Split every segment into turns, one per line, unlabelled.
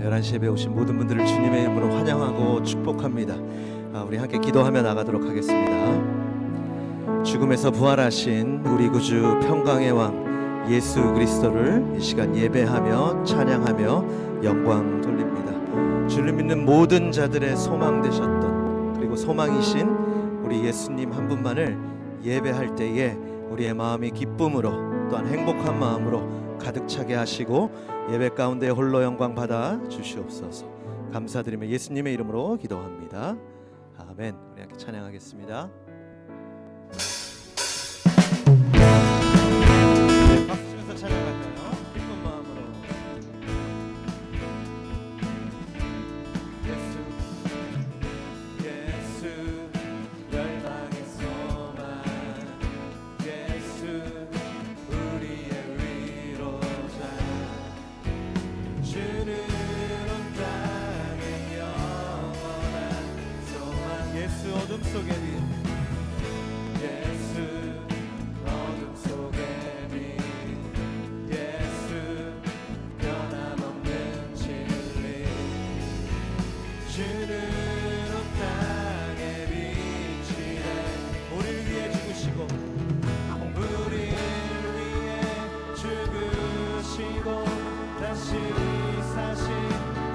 11시 예배 오신 모든 분들을 주님의 이름으로 환영하고 축복합니다. 우리 함께 기도하며 나가도록 하겠습니다. 죽음에서 부활하신 우리 구주 평강의 왕 예수 그리스도를 이 시간 예배하며 찬양하며 영광 돌립니다. 주를 믿는 모든 자들의 소망 되셨던, 그리고 소망이신 우리 예수님 한 분만을 예배할 때에 우리의 마음이 기쁨으로 또한 행복한 마음으로 가득 차게 하시고 예배 가운데 홀로 영광 받아 주시옵소서. 감사드리며 예수님의 이름으로 기도합니다. 아멘. 우리 함께 찬양하겠습니다. 네, 박수 치면서 찬양할까요? 기쁜 마음으로. 예수 열방의 소망, 예수 우리의 위로자, 주는 온 땅의 영원한 소망. 예수 어둠 속에 빛, 예수 어둠 속에 빛, 예수 변함없는 진리, 주는 온 땅의 빛이 돼 우리를 위해 죽으시고, 우리를 위해 죽으시고 다시 사신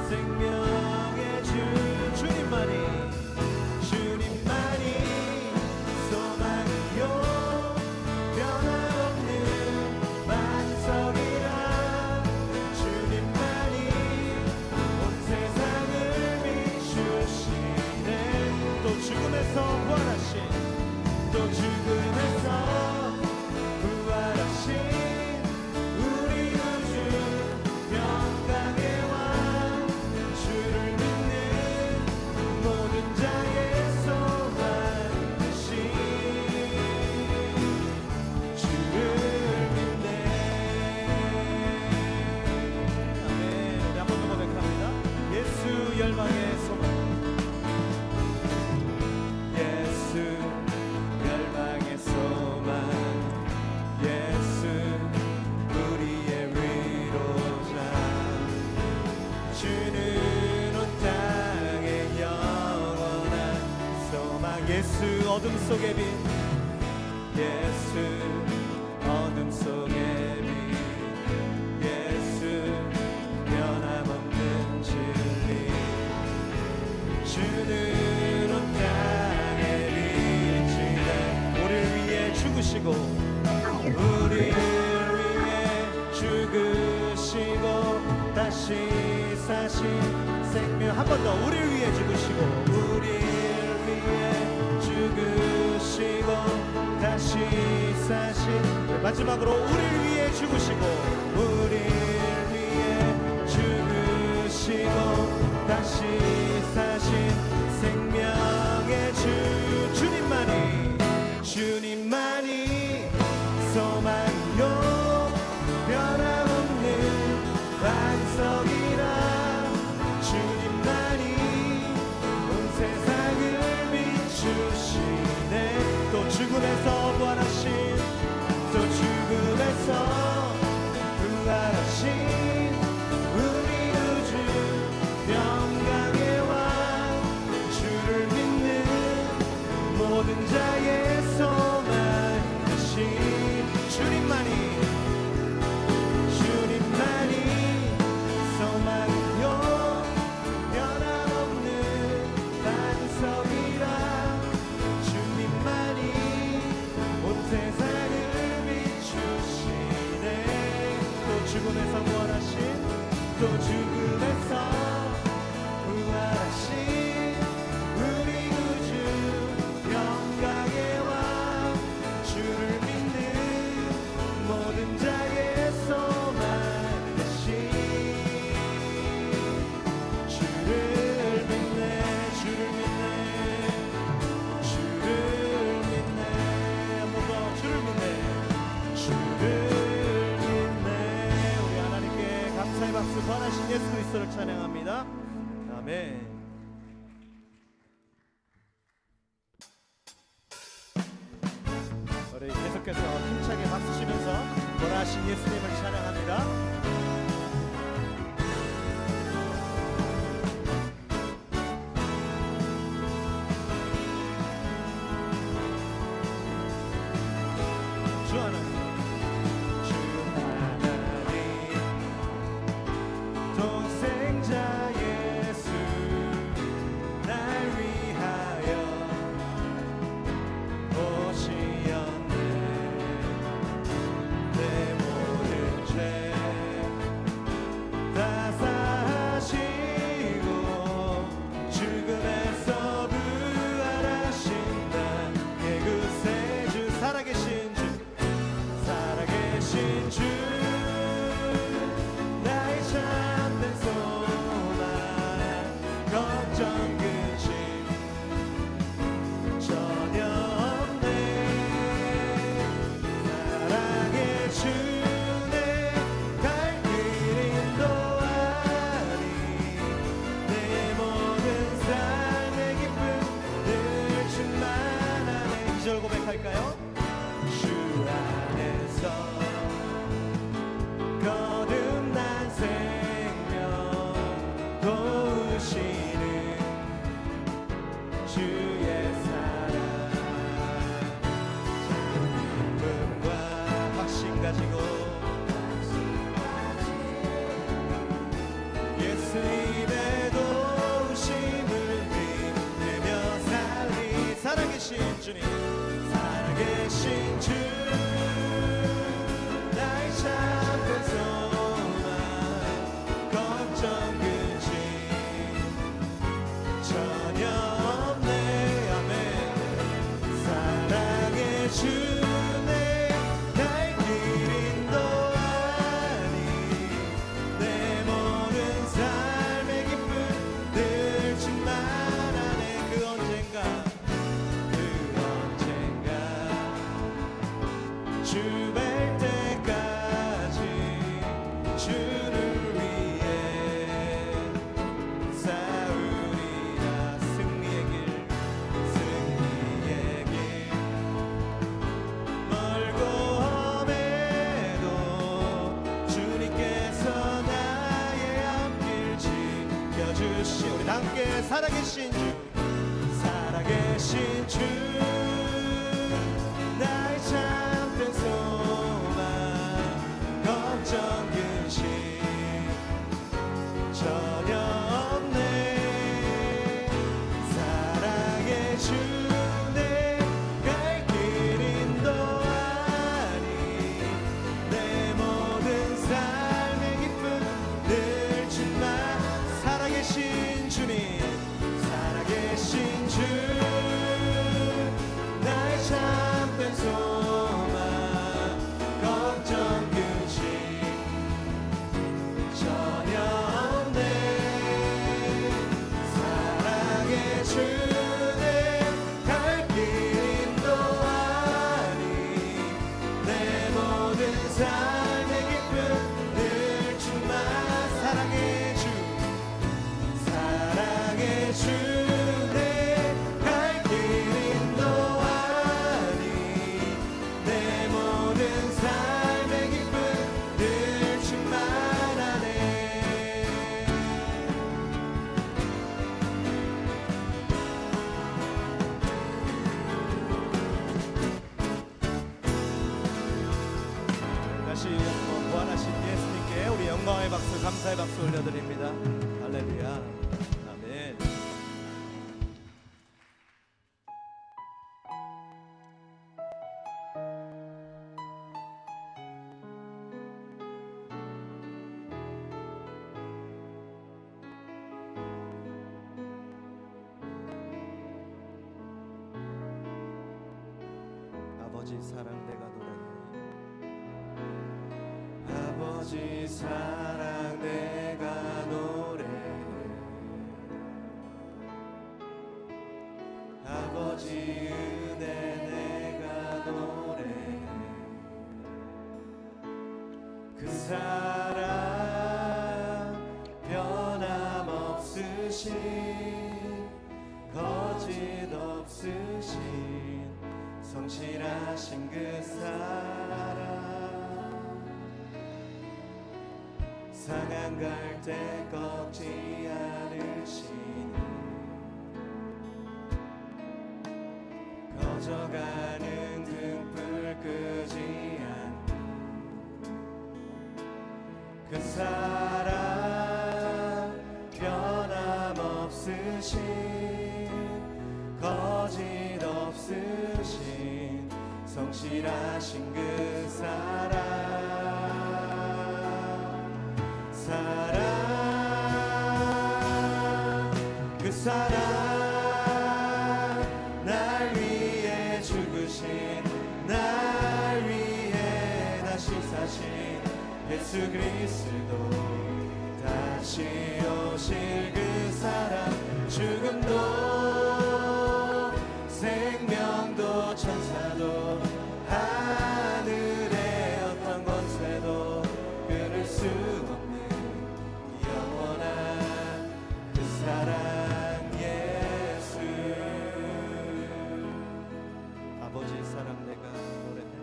생명의 주, 주님만이 소망이요 변함없는 반석이라, 주님만이 온 세상을 비추시네. 또 죽음에서 부활하신, 또 죽음에서 부활하신 우리 구주 평강의 왕, 주를 믿는 모든 자의 소망 되신 주를 믿네. 아멘. 우리 한 번 더 고백합니다. 예수 열방의 소망, 예수 열방의 소망, 예수 우리의 위로자, 주는 온 땅의 영원한 소망. 예수 어둠 속의 빛, 예수 어둠 속의 빛, 예수 변함없는 진리, 주는 온 땅의 빛이 돼 우리를 위해 죽으시고, 우리를 위해 죽으시고 다시 사신 생명. 한 번 더. 우리를 위해 죽으시고, 우리를 위해 죽으시고 다시 사신. 마지막으로 우리를 위해 죽으시고, 우리를 위해 죽으시고 다시 사신 생명의 주, 주님만이, 주님만이 소망이요 변함없는 반석이라, 주님만이 온 세상을 비추시네. 또 죽음에서 부활하신, 또 죽음에서 부활하신 우리 구주 평강의 왕, 주를 믿는 모든 자의 소망 되신 주님만이, 주님만이 소망이요 변함없는 반석이라, 주님만이 온 세상을 비추시네. 또 죽음에서 부활하신, 또 죽음에서 부활하신 우리 구주 영광의 왕, 주를 믿는 모든 자의 소망 되신 주를 믿네. 주를 믿네. 주를 믿네. 한 번 더. 주를 믿네. 주를 믿네. 우리 하나님께 감사의 박수. 선하신 예수 그리스도를 찬양합니다. 아멘. 우리 계속해서 힘차게 박수 치면서 선하신 예수님을 찬양합니다. 주님 살아계신 주 나의 참된 소망 걱정 근심 전혀 없네 아멘 사랑의 주네 나의 길 인도하니 내 모든 삶의 기쁨 늘 충만하네 그 언젠가 주 뵐 때까지 주를 위해 싸우리라 승리의 길 멀고 험해도 주님께서 나의 앞길 지켜주시 우리 함께 살아계신 주 살아계신 주 나의 참된 소망 걱정 근심 전혀 없네 사랑의 주내 갈 길 인도하니 내 모든 삶의 기쁨 늘 충만 살아계신 주님 살아계신 주 나의 참된 소망 걱정 근심 전혀 없네 사랑의 주내 갈 길 인도하니 내 모든 삶의 기쁨 늘 충만 사랑의 주 사랑의 주내 갈 길 인도하니 내 모든 삶의 기쁨 늘 충만하네 다시 한번 부활하신 예수님께 우리 영광의 박수 감사의 박수 올려드립니다 할렐루야 아멘 아버지 사랑 내가 노래해 아버지 사랑 내가 노래해 아버지 은혜 내가 노래해 그 사랑 변함없으신 거짓 없으신 성실하신 그 사랑 상한 갈 때 꺾지 않으시니 꺼져가는 등불 끄지 않고 그 사랑 변함없으신 거짓 없으신 성실하신 그 사랑 그 사랑 날 위해 죽으신 날 위해 다시 사신 예수 그리스도 다시 오실 그 사랑 죽음도 생명도 천사도 하늘의 어떤 권세도 끊을 수 없는 영원한 그 사랑 예수 아버지 사랑 내가 노래해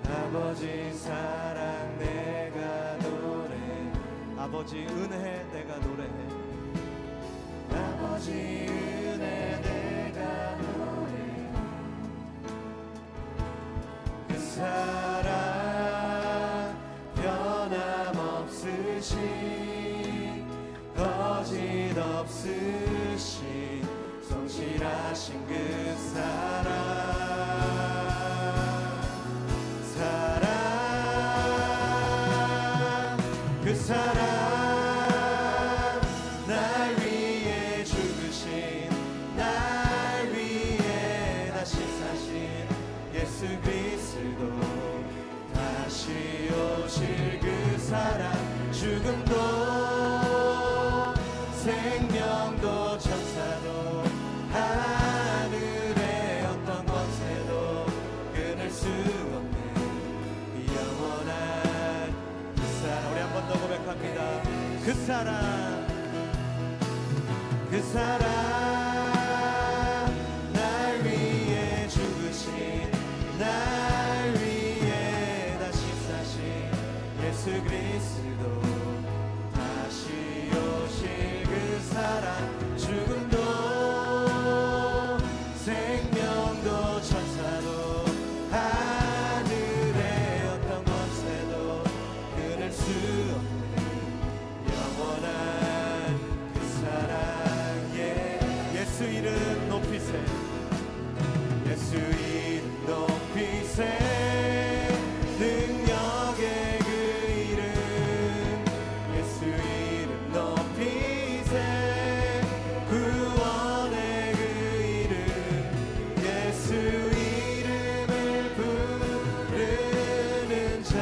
아버지 사랑 내가 노래해 아버지 은혜 내가 노래해 아버지 은혜 내가 노래해 그 사랑 변함없으신 거짓 없으신 성실하신 그 그 사랑 날 위해 죽으신 날 위해 다시 사신 예수 그리스도 다시 오실 그 사랑 죽음도 생명도 천사도 하늘의 어떤 권세도 끊을 수 없는 영원한 그 사랑 우리 한 번 더 고백합니다. 그 사랑 날 위해 죽으신 날 위해 다시 사신 예수 그리스도 다시 오실 그 사랑 죽음도 생명도 천사도 하늘의 어떤 권세도 끊을 수 없는 영원한 그 사랑 예수 이름 높이세 예수 이름 높이세 능력의 그 이름 예수 이름 높이세 구원의 그 이름 예수 이름을 부르는 자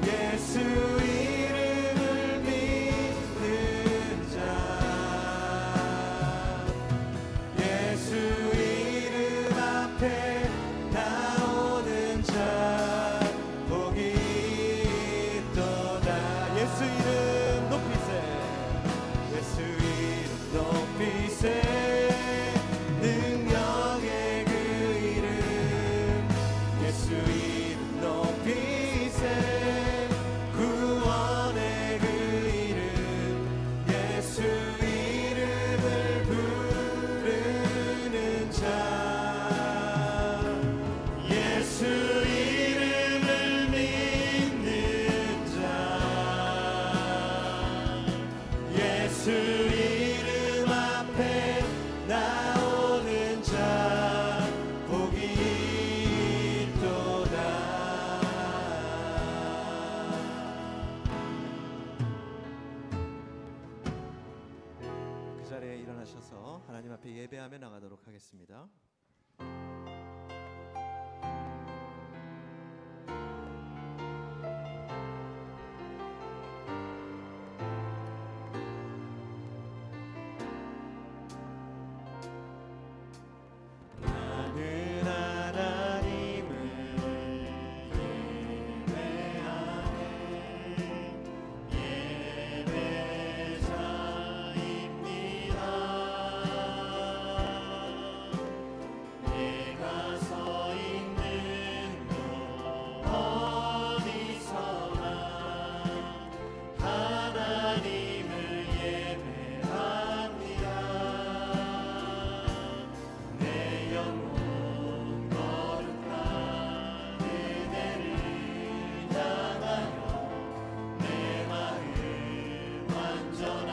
예수 이름을 믿는 자 예수 이름 앞에 나오는 자 복이 있도다 예수 이름 높이세 예수 이름 높이세 능력의 그 이름 예수 이름 높이세 구원의 그 이름 예수 이름을 부르는 자 예수 이름을 믿는 자 예수 이름 앞에 나오는 자 복이 있도다. 그 자리에 일어나셔서 하나님 앞에 예배하며 나가도록 하겠습니다. 나는 하나님을 예배하네 예배자입니다. 내가 서 있는 곳 어디서나 하나님을 예배합니다. 내 영혼 거룩한 그대를 향하여 내 마음 완전한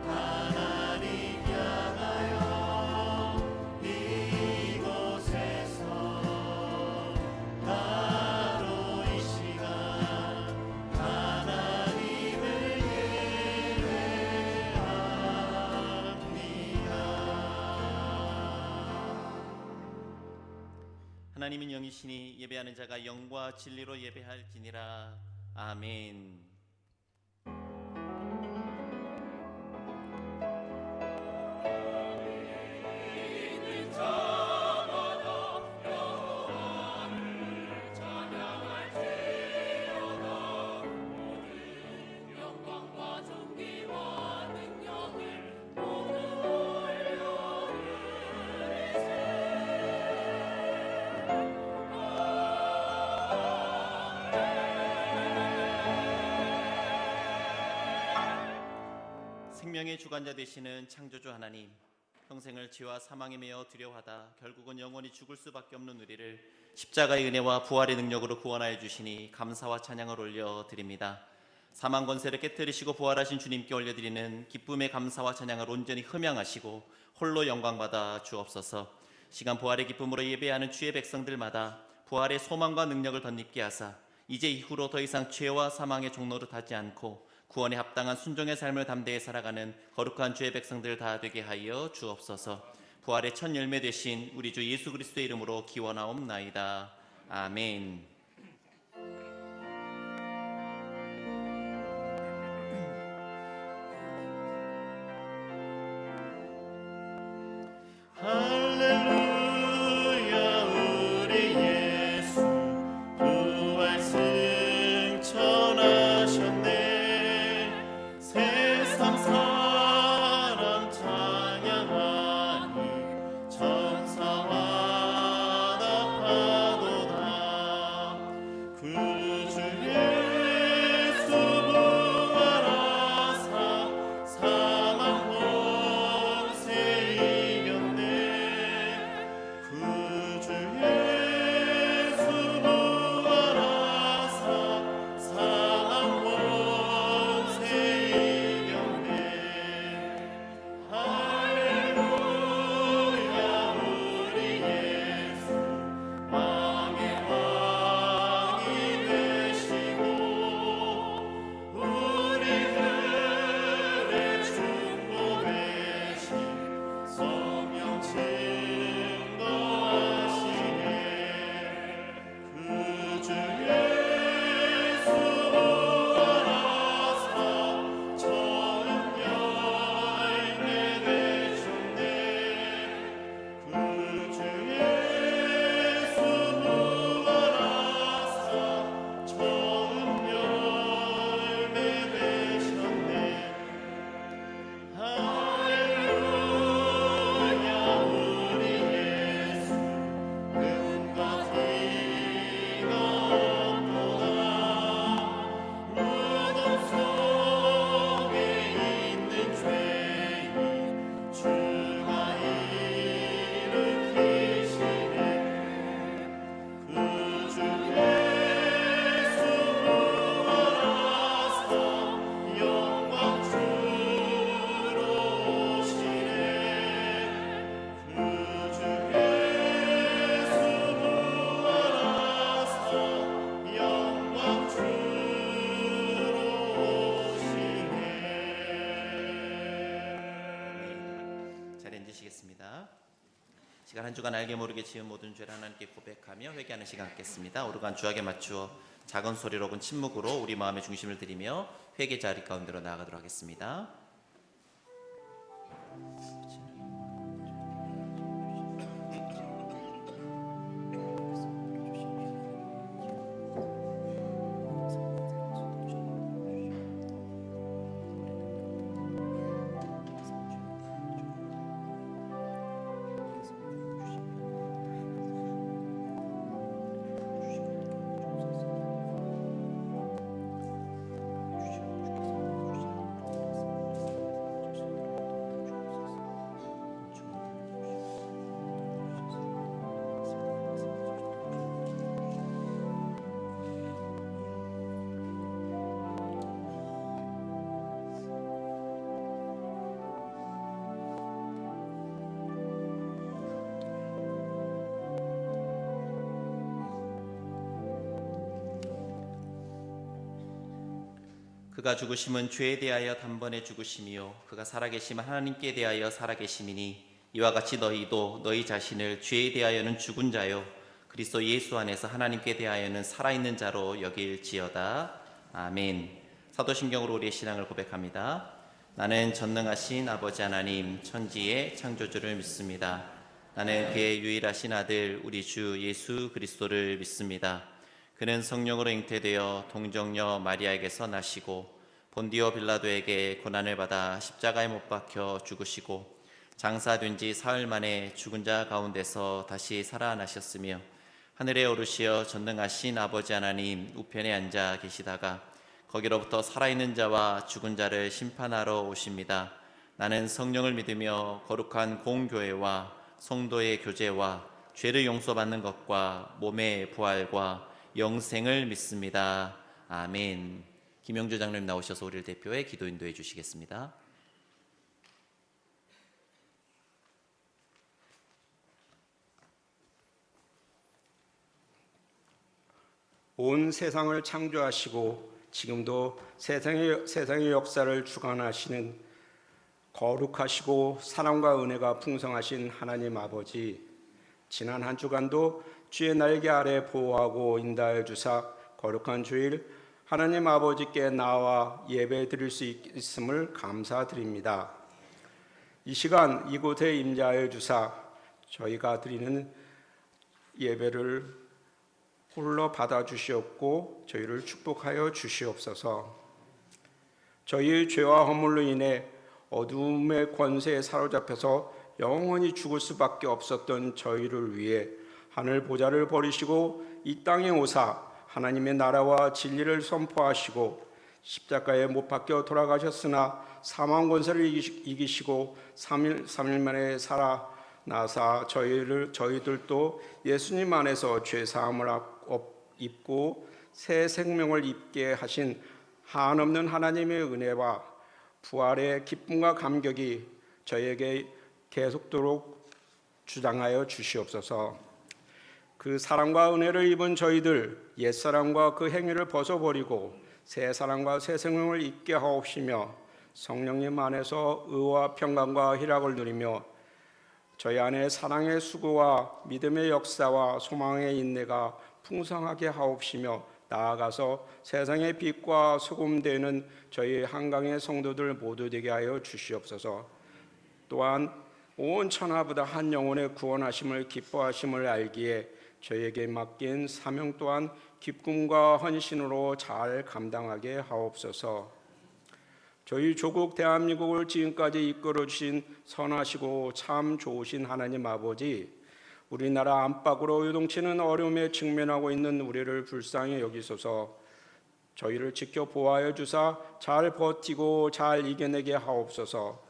하나님 향하여 이곳에서 바로 이 시간 하나님을 예배합니다.
하나님은 영이시니 예배하는 자가 영과 진리로 예배할지니라. 아멘. 생명의 주관자 되시는 창조주 하나님, 평생을 죄와 사망에 매여 두려워하다 결국은 영원히 죽을 수밖에 없는 우리를 십자가의 은혜와 부활의 능력으로 구원하여 주시니 감사와 찬양을 올려드립니다. 사망 권세를 깨뜨리시고 부활하신 주님께 올려드리는 기쁨의 감사와 찬양을 온전히 흠양하시고 홀로 영광받아 주옵소서. 시간 부활의 기쁨으로 예배하는 주의 백성들마다 부활의 소망과 능력을 덧입게 하사 이제 이후로 더 이상 죄와 사망의 종로를 타지 않고 구원에 합당한 순종의 삶을 담대히 살아가는 거룩한 주의 백성들 다 되게 하여 주옵소서. 부활의 첫 열매 되신 우리 주 예수 그리스도의 이름으로 기원하옵나이다. 아멘. 할렐루야 우리 예수 부활 승천하셨네. 세상 사람 찬양하니 천사와 나파도다. 구주 예수 부활하사 사망 권세 이겼네. 구주 예수 부활하사 사망 권세 이겼네. 할렐루야 우리 예수 왕의 왕이 되시고 우리들의 중보 되신 성령 증거하시네. 구주 예수 부활하사 처음 열매 되셨네. 구주 예수 부활하사 처음 열매 되셨네. 할렐루야 우리 예수 은과 피가 없도다. 무덤 속에 있는 죄인 주가 일으키시네. 구주 예수 부활하사 영광 주로 오시네. 구주 예수 부활하사 영광 주로 오시네. 자리에 앉으시겠습니다. 시간 한 주간 알게 모르게 지은 모든 죄를 하나님께 고백하며 회개하는 시간 갖겠습니다. 오르간 주악에 맞추어 작은 소리로 혹은 침묵으로 우리 마음의 중심을 들이며 회개 자리 가운데로 나아가도록 하겠습니다. 그가 죽으심은 죄에 대하여 단번에 죽으심이요 그가 살아계심은 하나님께 대하여 살아계심이니 이와 같이 너희도 너희 자신을 죄에 대하여는 죽은 자요 그리스도 예수 안에서 하나님께 대하여는 살아있는 자로 여길지어다. 아멘. 사도신경으로 우리의 신앙을 고백합니다. 나는 전능하신 아버지 하나님 천지의 창조주를 믿습니다. 나는 그의 유일하신 아들 우리 주 예수 그리스도를 믿습니다. 그는 성령으로 잉태되어 동정녀 마리아에게서 나시고 본디오 빌라도에게 고난을 받아 십자가에 못 박혀 죽으시고 장사된 지 사흘 만에 죽은 자 가운데서 다시 살아나셨으며 하늘에 오르시어 전능하신 아버지 하나님 우편에 앉아 계시다가 거기로부터 살아있는 자와 죽은 자를 심판하러 오십니다. 나는 성령을 믿으며 거룩한 공교회와 성도의 교제와 죄를 용서받는 것과 몸의 부활과 영생을 믿습니다. 아멘. 김영주 장로님 나오셔서 우리를 대표해 기도 인도해 주시겠습니다.
온 세상을 창조하시고 지금도 세상의 역사를 주관하시는 거룩하시고 사랑과 은혜가 풍성하신 하나님 아버지, 지난 한 주간도 주의 날개 아래 보호하고 인도하여 주사 거룩한 주일 하나님 아버지께 나와 예배 드릴 수 있음을 감사드립니다. 이 시간 이곳에 임재하여 주사 저희가 드리는 예배를 홀로 받아주시옵고 저희를 축복하여 주시옵소서. 저희의 죄와 허물로 인해 어두움의 권세에 사로잡혀서 영원히 죽을 수밖에 없었던 저희를 위해 하늘 보좌를 버리시고 이 땅에 오사 하나님의 나라와 진리를 선포하시고 십자가에 못 박혀 돌아가셨으나 사망 권세를 이기시고 3일 만에 살아나사 저희들도 예수님 안에서 죄 사함을 입고 새 생명을 입게 하신 한없는 하나님의 은혜와 부활의 기쁨과 감격이 저에게 계속도록 주장하여 주시옵소서. 그 사랑과 은혜를 입은 저희들 옛사랑과 그 행위를 벗어버리고 새 사랑과 새 생명을 입게 하옵시며 성령님 안에서 의와 평강과 희락을 누리며 저희 안에 사랑의 수고와 믿음의 역사와 소망의 인내가 풍성하게 하옵시며 나아가서 세상의 빛과 소금 되는 저희 한강의 성도들 모두 되게 하여 주시옵소서. 또한 온 천하보다 한 영혼의 구원하심을 기뻐하심을 알기에 저희에게 맡긴 사명 또한 기쁨과 헌신으로 잘 감당하게 하옵소서. 저희 조국 대한민국을 지금까지 이끌어 주신 선하시고 참 좋으신 하나님 아버지, 우리나라 안팎으로 요동치는 어려움에 직면하고 있는 우리를 불쌍히 여기소서. 저희를 지켜 보호하여 주사 잘 버티고 잘 이겨내게 하옵소서.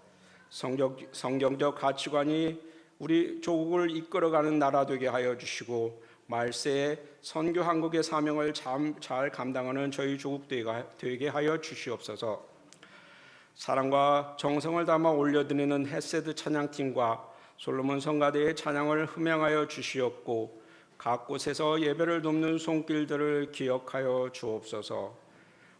성경적 가치관이 우리 조국을 이끌어가는 나라 되게 하여 주시고 말세에 선교 한국의 사명을 잘 감당하는 저희 조국 되게 하여 주시옵소서. 사랑과 정성을 담아 올려드리는 헤세드 찬양팀과 솔로몬 성가대의 찬양을 흠양하여 주시옵고 각 곳에서 예배를 돕는 손길들을 기억하여 주옵소서.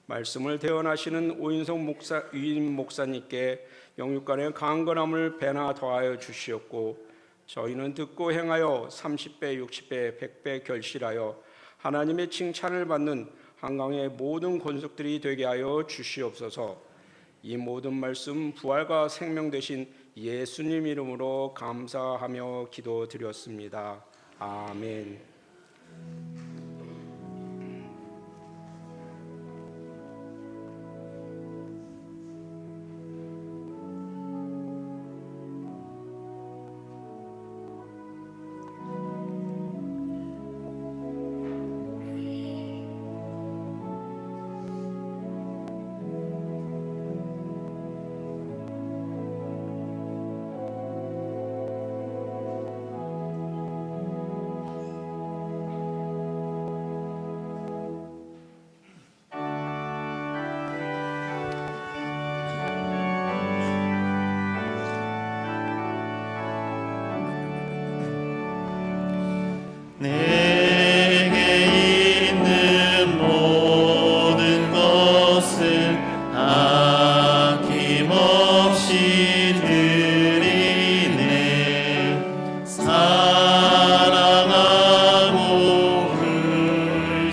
말씀을 대언하시는 오인성 위임 목사님께 영육간의 강건함을 배나 더하여 주시옵고 저희는 듣고 행하여 30배, 60배, 100배 결실하여 하나님의 칭찬을 받는 한강의 모든 권속들이 되게 하여 주시옵소서. 이 모든 말씀 부활과 생명 되신 예수님 이름으로 감사하며 기도드렸습니다. 아멘.
내게 있는 모든 것을 아낌없이 드리네. 사랑하고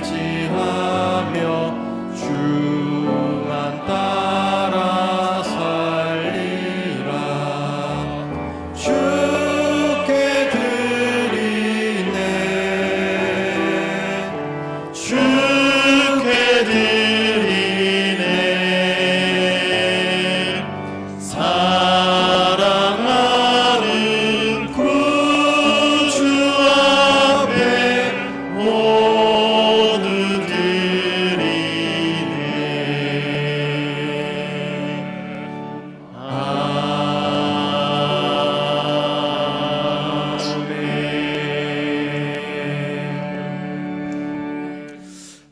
의지하며 주만 따라 살리라. 주께 주께 드리네.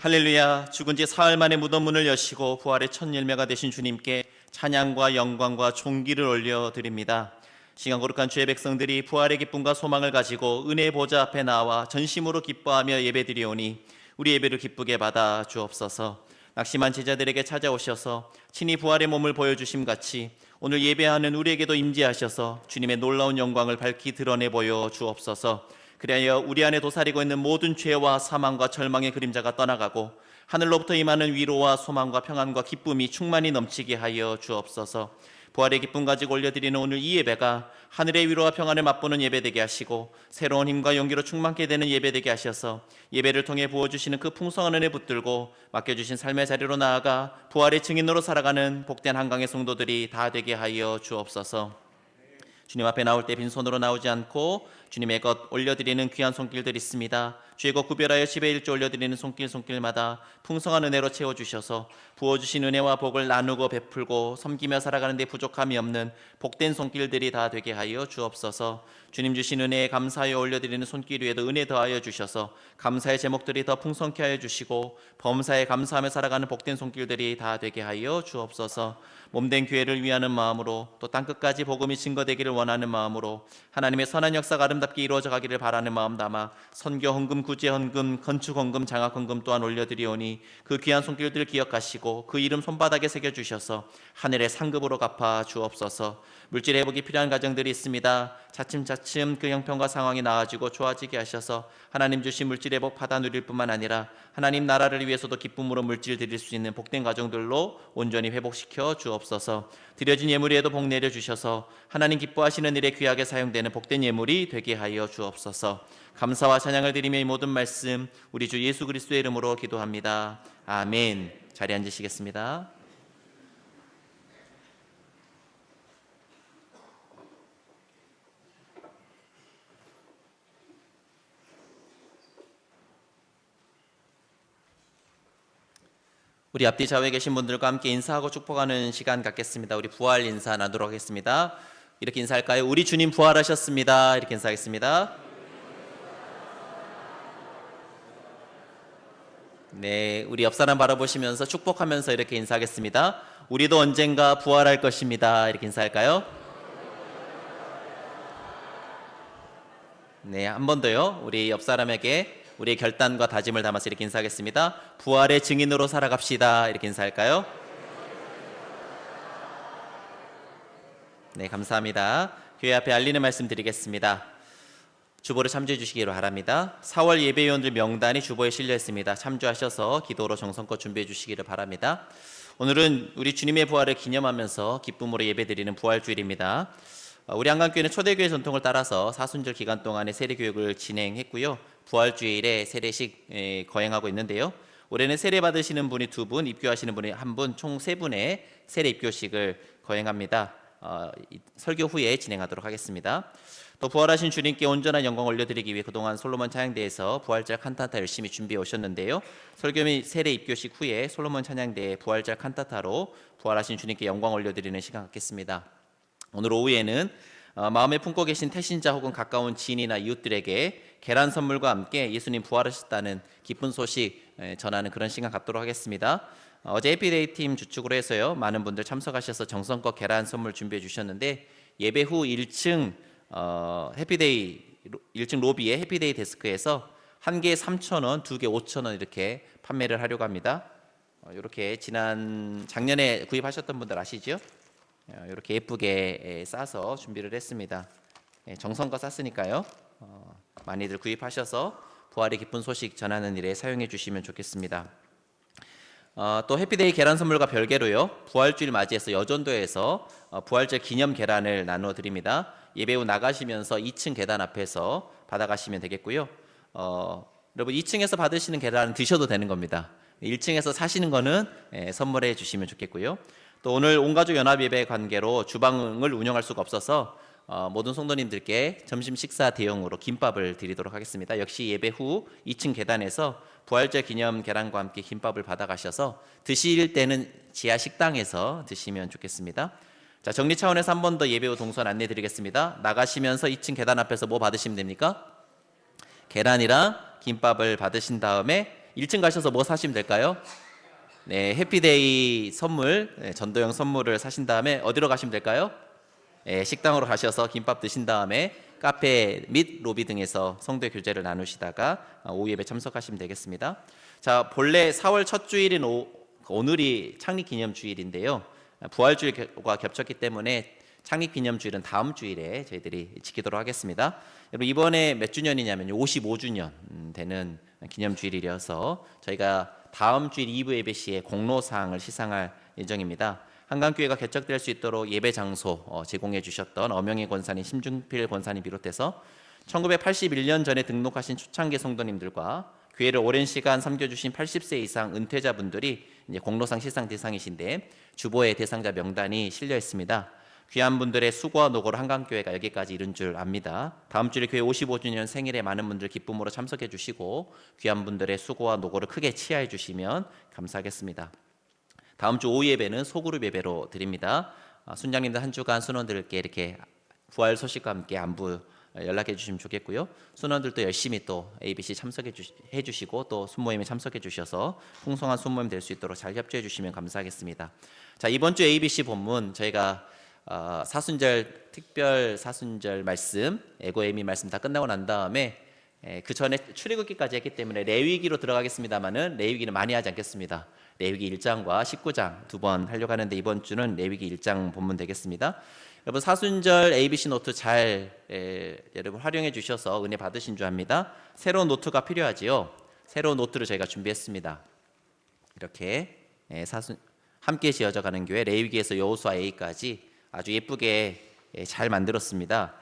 할렐루야. 죽은 지 사흘 만에 무덤 문을 여시고 부활의 첫 열매가 되신 주님께 찬양과 영광과 존귀를 올려드립니다. 시간 거룩한 주의 백성들이 부활의 기쁨과 소망을 가지고 은혜의 보좌 앞에 나와 전심으로 기뻐하며 예배드리오니 우리 예배를 기쁘게 받아 주옵소서. 낙심한 제자들에게 찾아오셔서 친히 부활의 몸을 보여주심 같이 오늘 예배하는 우리에게도 임재하셔서 주님의 놀라운 영광을 밝히 드러내 보여 주옵소서. 그리하여 우리 안에 도사리고 있는 모든 죄와 사망과 절망의 그림자가 떠나가고 하늘로부터 임하는 위로와 소망과 평안과 기쁨이 충만히 넘치게 하여 주옵소서. 부활의 기쁨 가지고 올려드리는 오늘 이 예배가 하늘의 위로와 평안을 맛보는 예배되게 하시고 새로운 힘과 용기로 충만케 되는 예배되게 하셔서 예배를 통해 부어주시는 그 풍성한 은혜 붙들고 맡겨주신 삶의 자리로 나아가 부활의 증인으로 살아가는 복된 한강의 성도들이 다 되게 하여 주옵소서. 주님 앞에 나올 때 빈손으로 나오지 않고 주님의 것 올려드리는 귀한 손길들 있습니다. 주의 것 구별하여 집에 일조 올려드리는 손길마다 풍성한 은혜로 채워주셔서 부어주신 은혜와 복을 나누고 베풀고 섬기며 살아가는 데 부족함이 없는 복된 손길들이 다 되게 하여 주옵소서. 주님 주신 은혜에 감사하여 올려드리는 손길 위에도 은혜 더하여 주셔서 감사의 제목들이 더 풍성케 하여 주시고 범사에 감사하며 살아가는 복된 손길들이 다 되게 하여 주옵소서. 몸된 교회를 위하는 마음으로 또 땅끝까지 복음이 증거되기를 원하는 마음으로 하나님의 선한 역사가 아름답게 이루어져 가기를 바라는 마음 담아 선교 헌금, 구제 헌금, 건축 헌금, 장학 헌금 또한 올려드리오니 그 귀한 손길들을 기억하시고 그 이름 손바닥에 새겨주셔서 하늘의 상급으로 갚아 주옵소서. 물질 회복이 필요한 가정들이 있습니다. 차츰차츰 그 형편과 상황이 나아지고 좋아지게 하셔서 하나님 주신 물질 회복 받아 누릴 뿐만 아니라 하나님 나라를 위해서도 기쁨으로 물질 드릴 수 있는 복된 가정들로 온전히 회복시켜 주옵소서. 드려진 예물에도 복 내려 주셔서 하나님 기뻐하시는 일에 귀하게 사용되는 복된 예물이 되게 하여 주옵소서. 감사와 찬양을 드리며 이 모든 말씀 우리 주 예수 그리스도의 이름으로 기도합니다. 아멘. 자리에 앉으시겠습니다. 우리 앞뒤 좌우에 계신 분들과 함께 인사하고 축복하는 시간 갖겠습니다. 우리 부활 인사 나누도록 하겠습니다. 이렇게 인사할까요? 우리 주님 부활하셨습니다. 이렇게 인사하겠습니다. 네, 우리 옆 사람 바라보시면서 축복하면서 이렇게 인사하겠습니다. 우리도 언젠가 부활할 것입니다. 이렇게 인사할까요? 네, 한 번 더요. 우리 옆 사람에게 우리의 결단과 다짐을 담아서 이렇게 인사하겠습니다. 부활의 증인으로 살아갑시다. 이렇게 인사할까요? 네, 감사합니다. 교회 앞에 알리는 말씀 드리겠습니다. 주보를 참조해 주시기로 바랍니다. 4월 예배위원들 명단이 주보에 실려 있습니다. 참조하셔서 기도로 정성껏 준비해 주시기를 바랍니다. 오늘은 우리 주님의 부활을 기념하면서 기쁨으로 예배드리는 부활주일입니다. 우리 한강교회는 초대교회 전통을 따라서 사순절 기간 동안에 세례교육을 진행했고요. 부활주일에 세례식 거행하고 있는데요. 올해는 세례 받으시는 분이 2분, 입교하시는 분이 1분, 총 3분의 세례 입교식을 거행합니다. 설교 후에 진행하도록 하겠습니다. 또 부활하신 주님께 온전한 영광 올려드리기 위해 그동안 솔로몬 찬양대에서 부활절 칸타타 열심히 준비해 오셨는데요. 설교 및 세례 입교식 후에 솔로몬 찬양대의 부활절 칸타타로 부활하신 주님께 영광 올려드리는 시간 갖겠습니다. 오늘 오후에는 마음에 품고 계신 태신자 혹은 가까운 지인이나 이웃들에게 계란 선물과 함께 예수님 부활하셨다는 기쁜 소식 전하는 그런 시간 갖도록 하겠습니다. 어제 해피데이 팀 주축으로 해서요, 많은 분들 참석하셔서 정성껏 계란 선물 준비해 주셨는데 예배 후 1층 해피데이 1층 로비의 해피데이 데스크에서 한 개에 3,000원, 2개 5,000원 이렇게 판매를 하려고 합니다. 이렇게 작년에 구입하셨던 분들 아시죠? 이렇게 예쁘게 싸서 준비를 했습니다. 정성껏 쌌으니까요. 많이들 구입하셔서 부활의 기쁜 소식 전하는 일에 사용해 주시면 좋겠습니다. 또 해피데이 계란 선물과 별개로요, 부활주일 맞이해서 여전도에서 부활절 기념 계란을 나누어 드립니다. 예배 후 나가시면서 2층 계단 앞에서 받아가시면 되겠고요. 여러분 2층에서 받으시는 계란은 드셔도 되는 겁니다. 1층에서 사시는 거는 선물해 주시면 좋겠고요. 또 오늘 온가족 연합 예배 관계로 주방을 운영할 수가 없어서 모든 성도님들께 점심 식사 대용으로 김밥을 드리도록 하겠습니다. 역시 예배 후 2층 계단에서 부활절 기념 계란과 함께 김밥을 받아가셔서 드실 때는 지하 식당에서 드시면 좋겠습니다. 자, 정리 차원에서 한 번 더 예배 후 동선 안내 드리겠습니다. 나가시면서 2층 계단 앞에서 뭐 받으시면 됩니까? 계란이랑 김밥을 받으신 다음에 1층 가셔서 뭐 사시면 될까요? 네, 해피데이 선물, 전도용 선물을 사신 다음에 어디로 가시면 될까요? 식당으로 가셔서 김밥 드신 다음에 카페 및 로비 등에서 성도의 교제를 나누시다가 오후 예배 참석하시면 되겠습니다. 자, 본래 4월 첫 주일인 오늘이 창립기념주일인데요. 부활주일과 겹쳤기 때문에 창립기념주일은 다음 주일에 저희들이 지키도록 하겠습니다. 여러분, 이번에 몇 주년이냐면요, 55주년 되는 기념주일이라서 저희가 다음 주일 2부 예배 시에 공로사항을 시상할 예정입니다. 한강교회가 개척될 수 있도록 예배 장소 제공해 주셨던 엄영희 권사님, 심중필 권사님 비롯해서 1981년 전에 등록하신 초창기 성도님들과 교회를 오랜 시간 섬겨주신 80세 이상 은퇴자분들이 이제 공로상 시상 대상이신데 주보에 대상자 명단이 실려 있습니다. 귀한 분들의 수고와 노고로 한강교회가 여기까지 이른 줄 압니다. 다음 주에 교회 55주년 생일에 많은 분들 기쁨으로 참석해 주시고 귀한 분들의 수고와 노고를 크게 치하해 주시면 감사하겠습니다. 다음 주 오후 예배는 소그룹 예배로 드립니다. 순장님들 한 주간 순원들께 이렇게 부활 소식과 함께 안부 연락해 주시면 좋겠고요. 순원들도 열심히 또 ABC 참석해 주시고 또 순모임에 참석해 주셔서 풍성한 순모임 될 수 있도록 잘 협조해 주시면 감사하겠습니다. 자, 이번 주 ABC 본문 저희가 사순절 특별 사순절 말씀, 에고에미 말씀 다 끝나고 난 다음에 그 전에 출애굽기까지 했기 때문에 레위기로 들어가겠습니다만은 레위기는 많이 하지 않겠습니다. 레위기 1장과 19장 두 번 하려고 하는데 이번 주는 레위기 1장 본문 되겠습니다. 여러분, 사순절 ABC 노트 잘 여러분 활용해 주셔서 은혜 받으신 줄 압니다. 새로운 노트가 필요하지요. 새로운 노트를 저희가 준비했습니다. 이렇게 함께 지어져가는 교회 레위기에서 여호수아 A까지 아주 예쁘게 잘 만들었습니다.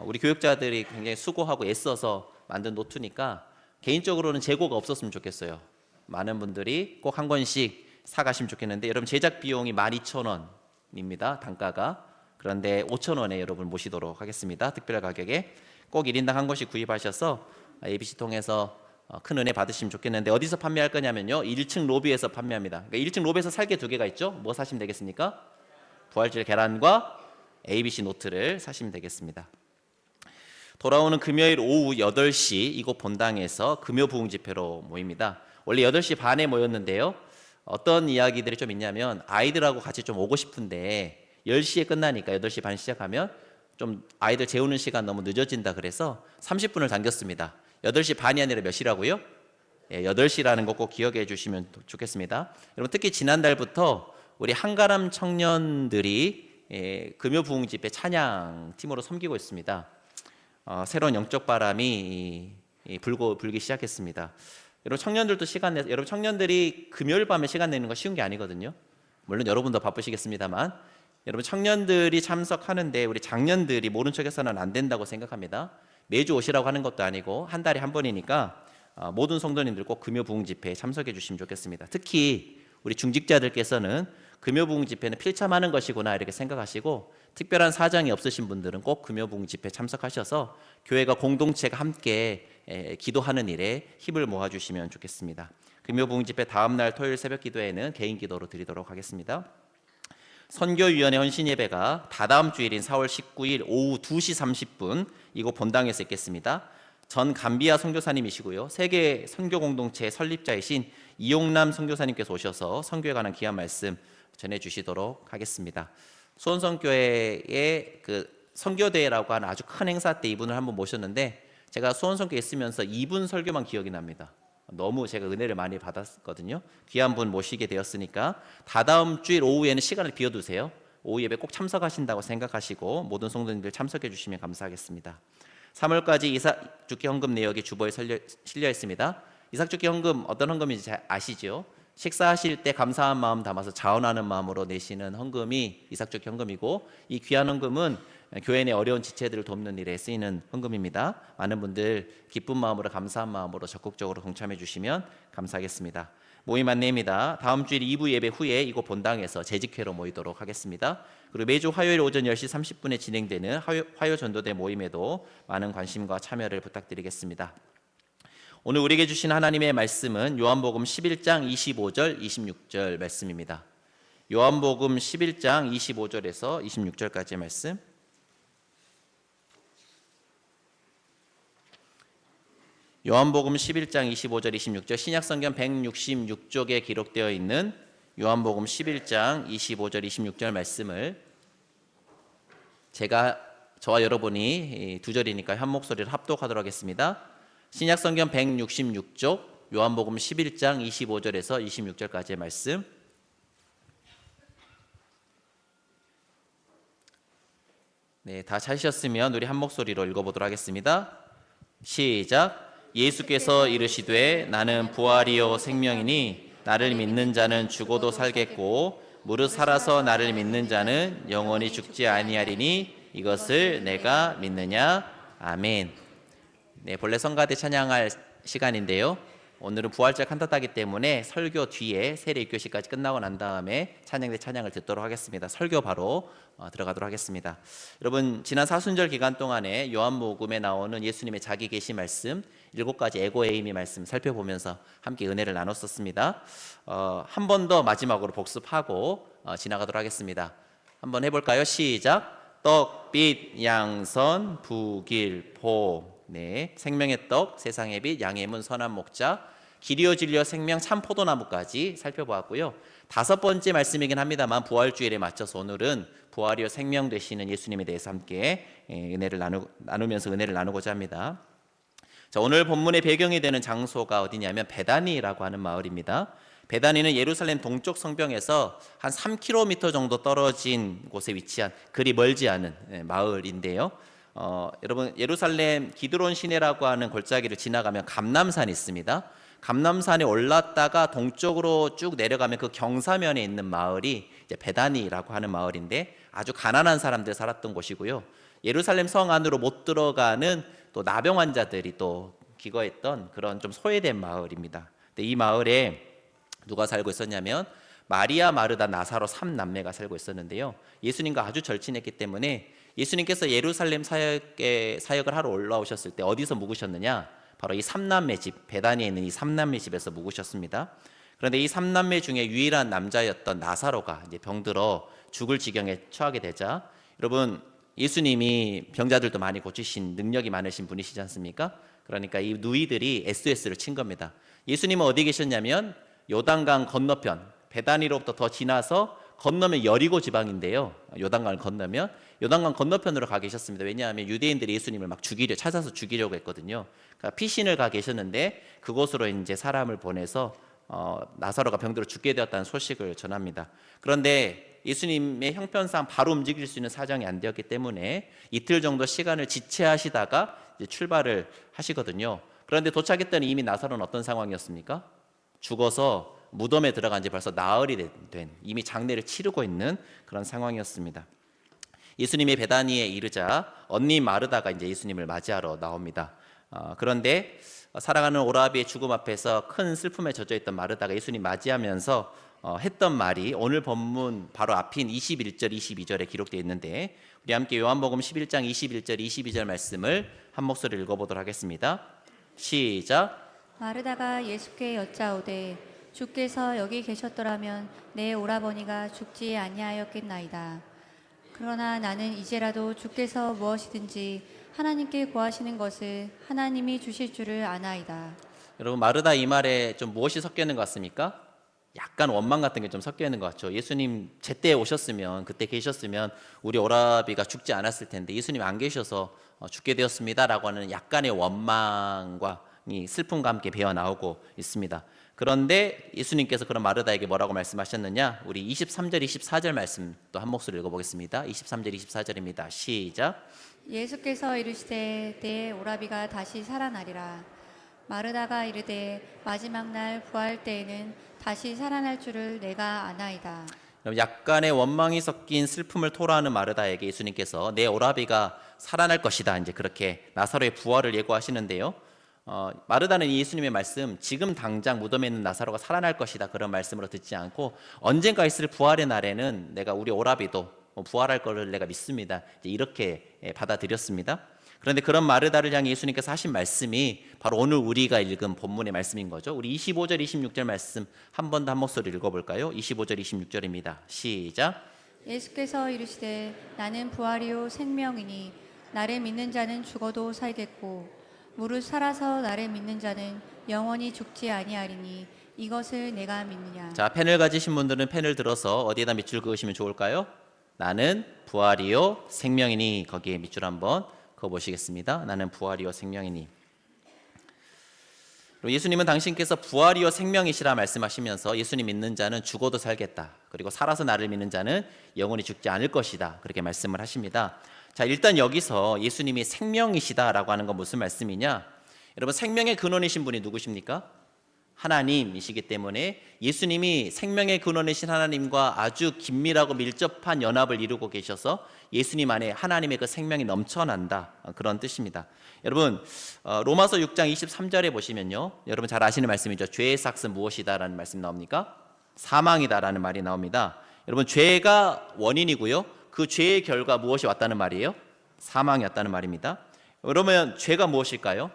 우리 교육자들이 굉장히 수고하고 애써서 만든 노트니까 개인적으로는 재고가 없었으면 좋겠어요. 많은 분들이 꼭 한 권씩 사가시면 좋겠는데 여러분, 제작 비용이 12,000원입니다. 단가가. 그런데 5,000원에 여러분 모시도록 하겠습니다. 특별 가격에 꼭 1인당 한 권씩 구입하셔서 ABC 통해서 큰 은혜 받으시면 좋겠는데 어디서 판매할 거냐면요, 1층 로비에서 판매합니다. 그러니까 1층 로비에서 살게 두 개가 있죠. 뭐 사시면 되겠습니까? 부활절 계란과 ABC 노트를 사시면 되겠습니다. 돌아오는 금요일 오후 8시 이곳 본당에서 금요 부흥 집회로 모입니다. 원래 8시 반에 모였는데요. 어떤 이야기들이 좀 있냐면 아이들하고 같이 좀 오고 싶은데 10시에 끝나니까 8시 반 시작하면 좀 아이들 재우는 시간 너무 늦어진다 그래서 30분을 당겼습니다. 8시 반이 아니라 몇 시라고요? 8시라는 거 꼭 기억해 주시면 좋겠습니다. 여러분, 특히 지난달부터 우리 한가람 청년들이 금요 부흥 집회 찬양 팀으로 섬기고 있습니다. 새로운 영적 바람이 불기 시작했습니다. 여러분, 청년들도 시간 내서, 여러분 청년들이 금요일 밤에 시간 내는 거 쉬운 게 아니거든요. 물론 여러분도 바쁘시겠습니다만 여러분, 청년들이 참석하는데 우리 장년들이 모른 척해서는 안 된다고 생각합니다. 매주 오시라고 하는 것도 아니고 한 달에 한 번이니까 모든 성도님들 꼭 금요 부흥 집회에 참석해 주시면 좋겠습니다. 특히 우리 중직자들께서는 금요 부흥 집회는 필참하는 것이구나 이렇게 생각하시고 특별한 사정이 없으신 분들은 꼭 금요 부흥 집회 참석하셔서 교회가 공동체가 함께 기도하는 일에 힘을 모아주시면 좋겠습니다. 금요 부흥 집회 다음 날 토요일 새벽 기도에는 개인 기도로 드리도록 하겠습니다. 선교위원회 헌신 예배가 다다음 주일인 4월 19일 오후 2시 30분 이곳 본당에서 있겠습니다. 전 감비아 선교사님이시고요, 세계 선교 공동체 설립자이신 이용남 선교사님께서 오셔서 선교에 관한 귀한 말씀 전해주시도록 하겠습니다. 수원선교회의 그 선교대회라고 하는 아주 큰 행사 때 이분을 한번 모셨는데 제가 수원선교에 있으면서 이분 설교만 기억이 납니다. 너무 제가 은혜를 많이 받았거든요. 귀한 분 모시게 되었으니까 다다음 주일 오후에는 시간을 비워두세요. 오후 예배 꼭 참석하신다고 생각하시고 모든 성도님들 참석해 주시면 감사하겠습니다. 3월까지 이삭주기 헌금 내역이 주보에 실려 있습니다. 이삭주기 헌금 어떤 헌금인지 잘 아시죠? 식사하실 때 감사한 마음 담아서 자원하는 마음으로 내시는 헌금이 이삭주기 헌금이고 이 귀한 헌금은 교회 내 어려운 지체들을 돕는 일에 쓰이는 헌금입니다. 많은 분들 기쁜 마음으로 감사한 마음으로 적극적으로 동참해 주시면 감사하겠습니다. 모임 안내입니다. 다음 주일 2부 예배 후에 이곳 본당에서 재직회로 모이도록 하겠습니다. 그리고 매주 화요일 오전 10시 30분에 진행되는 화요 전도대 모임에도 많은 관심과 참여를 부탁드리겠습니다. 오늘 우리에게 주신 하나님의 말씀은 요한복음 11장 25절 26절 말씀입니다. 요한복음 11장 25절에서 26절까지의 말씀. 요한복음 11장 25절 26절 신약성경 166쪽에 기록되어 있는 요한복음 11장 25절 26절 말씀을 저와 여러분이 두 절이니까 한 목소리를 합독하도록 하겠습니다. 신약성경 166쪽 요한복음 11장 25절에서 26절까지의 말씀. 네, 다 찾으셨으면 우리 한 목소리로 읽어보도록 하겠습니다. 시작. 예수께서 이르시되 나는 부활이요 생명이니 나를 믿는 자는 죽어도 살겠고 무릇 살아서 나를 믿는 자는 영원히 죽지 아니하리니 이것을 내가 믿느냐. 아멘. 네, 본래 성가대 찬양할 시간인데요. 오늘은 부활절 칸타타기 때문에 설교 뒤에 세례 6교시까지 끝나고 난 다음에 찬양대 찬양을 듣도록 하겠습니다. 설교 바로 들어가도록 하겠습니다. 여러분, 지난 사순절 기간 동안에 요한복음에 나오는 예수님의 자기 계시 말씀 7가지 에고에이미 말씀 살펴보면서 함께 은혜를 나눴었습니다. 한 번 더 마지막으로 복습하고 지나가도록 하겠습니다. 한번 해볼까요? 시작. 떡, 빛, 양선, 북일, 보. 네, 생명의 떡, 세상의 빛, 양의 문, 선한 목자, 길이요 진리요 생명, 참 포도나무까지 살펴보았고요. 5번째 말씀이긴 합니다만 부활주일에 맞춰서 오늘은 부활이요 생명 되시는 예수님에 대해서 함께 은혜를 나누면서 은혜를 나누고자 합니다. 자, 오늘 본문의 배경이 되는 장소가 어디냐면 베다니라고 하는 마을입니다. 베다니는 예루살렘 동쪽 성벽에서 한 3km 정도 떨어진 곳에 위치한 그리 멀지 않은 마을인데요. 여러분, 예루살렘 기드론 시내라고 하는 골짜기를 지나가면 감람산이 있습니다. 감람산에 올랐다가 동쪽으로 쭉 내려가면 그 경사면에 있는 마을이 이제 베다니라고 하는 마을인데 아주 가난한 사람들 살았던 곳이고요. 예루살렘 성 안으로 못 들어가는 또 나병 환자들이 또 기거했던 그런 좀 소외된 마을입니다. 근데 이 마을에 누가 살고 있었냐면 마리아, 마르다, 나사로 3남매가 살고 있었는데요. 예수님과 아주 절친했기 때문에 예수님께서 예루살렘 사역을 하러 올라오셨을 때 어디서 묵으셨느냐? 바로 이 3남매 집, 베다니에 있는 이 3남매 집에서 묵으셨습니다. 그런데 이 3남매 중에 유일한 남자였던 나사로가 이제 병들어 죽을 지경에 처하게 되자, 여러분, 예수님이 병자들도 많이 고치신 능력이 많으신 분이시지 않습니까? 그러니까 이 누이들이 SOS를 친 겁니다. 예수님은 어디 계셨냐면 요단강 건너편, 베다니로부터 더 지나서 건너면 여리고 지방인데요. 요단강을 건너면 요단강 건너편으로 가 계셨습니다. 왜냐하면 유대인들이 예수님을 막 찾아서 죽이려고 했거든요. 그러니까 피신을 가 계셨는데 그곳으로 이제 사람을 보내서 나사로가 병들어 죽게 되었다는 소식을 전합니다. 그런데 예수님의 형편상 바로 움직일 수 있는 사정이 안 되었기 때문에 이틀 정도 시간을 지체하시다가 이제 출발을 하시거든요. 그런데 도착했더니 이미 나사로는 어떤 상황이었습니까? 죽어서 무덤에 들어간 지 벌써 나흘이 된 이미 장례를 치르고 있는 그런 상황이었습니다. 예수님이 베다니에 이르자 언니 마르다가 이제 예수님을 맞이하러 나옵니다. 그런데 사랑하는 오라비의 죽음 앞에서 큰 슬픔에 젖어 있던 마르다가 예수님 맞이하면서 했던 말이 오늘 본문 바로 앞인 21절 22절에 기록되어 있는데 우리 함께 요한복음 11장 21절 22절 말씀을 한 목소리로 읽어보도록 하겠습니다. 시작.
마르다가 예수께 여짜오되 주께서 여기 계셨더라면 내 오라버니가 죽지 아니하였겠나이다. 그러나 나는 이제라도 주께서 무엇이든지 하나님께 구하시는 것을 하나님이 주실 줄을 아나이다.
여러분, 마르다 이 말에 좀 무엇이 섞여 있는 것 같습니까? 약간 원망 같은 게 좀 섞여 있는 것 같죠. 예수님 제때 오셨으면, 그때 계셨으면 우리 오라비가 죽지 않았을 텐데 예수님 안 계셔서 죽게 되었습니다라고 하는 약간의 원망과 이 슬픔과 함께 배어 나오고 있습니다. 그런데 예수님께서 그런 마르다에게 뭐라고 말씀하셨느냐? 우리 23절 24절 말씀 또 한 목소리 읽어보겠습니다. 23절 24절입니다. 시작.
예수께서 이르시되 내 오라비가 다시 살아나리라. 마르다가 이르되 마지막 날 부활 때에는 다시 살아날 줄을 내가 아나이다.
약간의 원망이 섞인 슬픔을 토로하는 마르다에게 예수님께서 내 오라비가 살아날 것이다, 이제 그렇게 나사로의 부활을 예고하시는데요. 마르다는 예수님의 말씀, 지금 당장 무덤에 있는 나사로가 살아날 것이다, 그런 말씀으로 듣지 않고 언젠가 있을 부활의 날에는 내가 우리 오라비도 부활할 것을 내가 믿습니다, 이렇게 받아들였습니다. 그런데 그런 마르다를 향해 예수님께서 하신 말씀이 바로 오늘 우리가 읽은 본문의 말씀인 거죠. 우리 25절 26절 말씀 한 번 더 한 목소리 읽어볼까요? 25절 26절입니다. 시작.
예수께서 이르시되 나는 부활이요 생명이니 나를 믿는 자는 죽어도 살겠고 무릇 살아서 나를 믿는 자는 영원히 죽지 아니하리니 이것을 내가 믿느냐.
자, 펜을 가지신 분들은 펜을 들어서 어디에다 밑줄 그으시면 좋을까요? 나는 부활이요 생명이니. 거기에 밑줄 한번 그어보시겠습니다. 나는 부활이요 생명이니. 예수님은 당신께서 부활이요 생명이시라 말씀하시면서 예수님 믿는 자는 죽어도 살겠다, 그리고 살아서 나를 믿는 자는 영원히 죽지 않을 것이다, 그렇게 말씀을 하십니다. 자, 일단 여기서 예수님이 생명이시다라고 하는 건 무슨 말씀이냐? 여러분, 생명의 근원이신 분이 누구십니까? 하나님이시기 때문에 예수님이 생명의 근원이신 하나님과 아주 긴밀하고 밀접한 연합을 이루고 계셔서 예수님 안에 하나님의 그 생명이 넘쳐난다, 그런 뜻입니다. 여러분, 로마서 6장 23절에 보시면요, 여러분 잘 아시는 말씀이죠. 죄의 삭은 무엇이다라는 말씀 나옵니까? 사망이다라는 말이 나옵니다. 여러분, 죄가 원인이고요, 그 죄의 결과 무엇이 왔다는 말이에요? 사망이 왔다는 말입니다. 그러면 죄가 무엇일까요?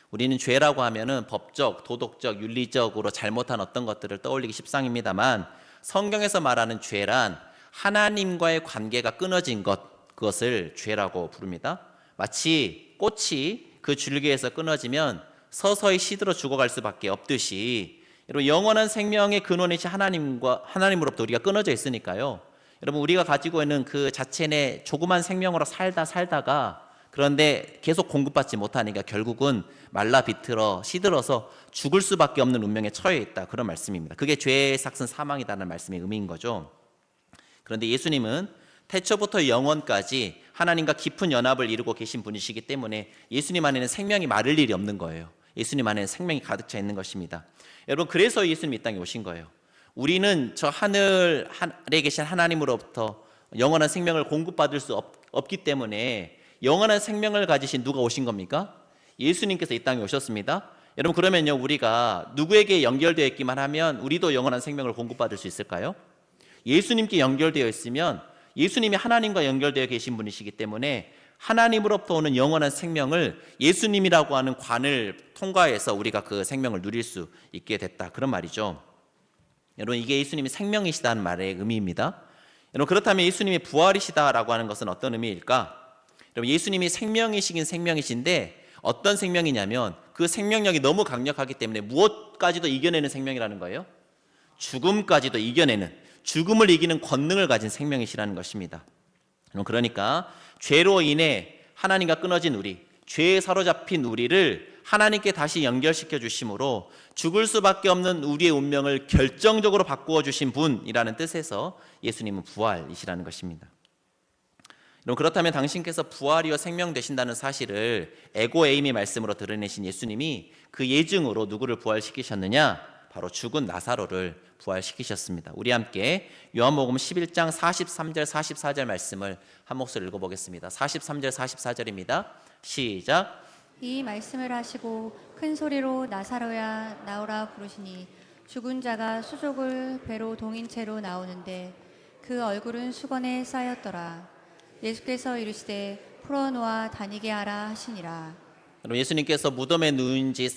우리는 죄라고 하면은 법적, 도덕적, 윤리적으로 잘못한 어떤 것들을 떠올리기 십상입니다만, 성경에서 말하는 죄란 하나님과의 관계가 끊어진 것, 그것을 죄라고 부릅니다. 마치 꽃이 그 줄기에서 끊어지면 서서히 시들어 죽어갈 수밖에 없듯이, 여러분, 영원한 생명의 근원이신 하나님으로부터 우리가 끊어져 있으니까요, 여러분, 우리가 가지고 있는 그 자체의 조그만 생명으로 살다가 그런데 계속 공급받지 못하니까 결국은 말라 비틀어 시들어서 죽을 수밖에 없는 운명에 처해 있다, 그런 말씀입니다. 그게 죄의 삭은 사망이다는 말씀의 의미인 거죠. 그런데 예수님은 태초부터 영원까지 하나님과 깊은 연합을 이루고 계신 분이시기 때문에 예수님 안에는 생명이 마를 일이 없는 거예요. 예수님 안에는 생명이 가득 차 있는 것입니다. 여러분, 그래서 예수님이 이 땅에 오신 거예요. 우리는 저 하늘에 계신 하나님으로부터 영원한 생명을 공급받을 수 없기 때문에 영원한 생명을 가지신 누가 오신 겁니까? 예수님께서 이 땅에 오셨습니다. 여러분, 그러면요, 우리가 누구에게 연결되어 있기만 하면 우리도 영원한 생명을 공급받을 수 있을까요? 예수님께 연결되어 있으면, 예수님이 하나님과 연결되어 계신 분이시기 때문에 하나님으로부터 오는 영원한 생명을 예수님이라고 하는 관을 통과해서 우리가 그 생명을 누릴 수 있게 됐다, 그런 말이죠. 여러분, 이게 예수님이 생명이시다는 말의 의미입니다. 여러분, 그렇다면 예수님이 부활이시다라고 하는 것은 어떤 의미일까? 여러분, 예수님이 생명이시긴 생명이신데 어떤 생명이냐면 그 생명력이 너무 강력하기 때문에 무엇까지도 이겨내는 생명이라는 거예요. 죽음까지도 이겨내는, 죽음을 이기는 권능을 가진 생명이시라는 것입니다. 그러니까 죄로 인해 하나님과 끊어진 우리, 죄에 사로잡힌 우리를 하나님께 다시 연결시켜 주심으로 죽을 수밖에 없는 우리의 운명을 결정적으로 바꾸어 주신 분이라는 뜻에서 예수님은 부활이시라는 것입니다. 그렇다면 당신께서 부활이요 생명 되신다는 사실을 에고 에이미 말씀으로 드러내신 예수님이 그 예증으로 누구를 부활시키셨느냐? 바로 죽은 나사로를 부활시키셨습니다. 우리 함께 요한복음 11장 43절 44절 말씀을 한 목소리 읽어보겠습니다. 43절 44절입니다. 시작.
이 말씀을 하시고 큰 소리로 나사로야 나오라 부르시니 죽은 자가 수족을 배로 동인 채로 나오는데 그 얼굴은 수건에 쌓였더라. 예수께서 이르시되 풀어놓아 다니게 하라 하시니라.
여러분, 예수님께서 무덤에 누운 지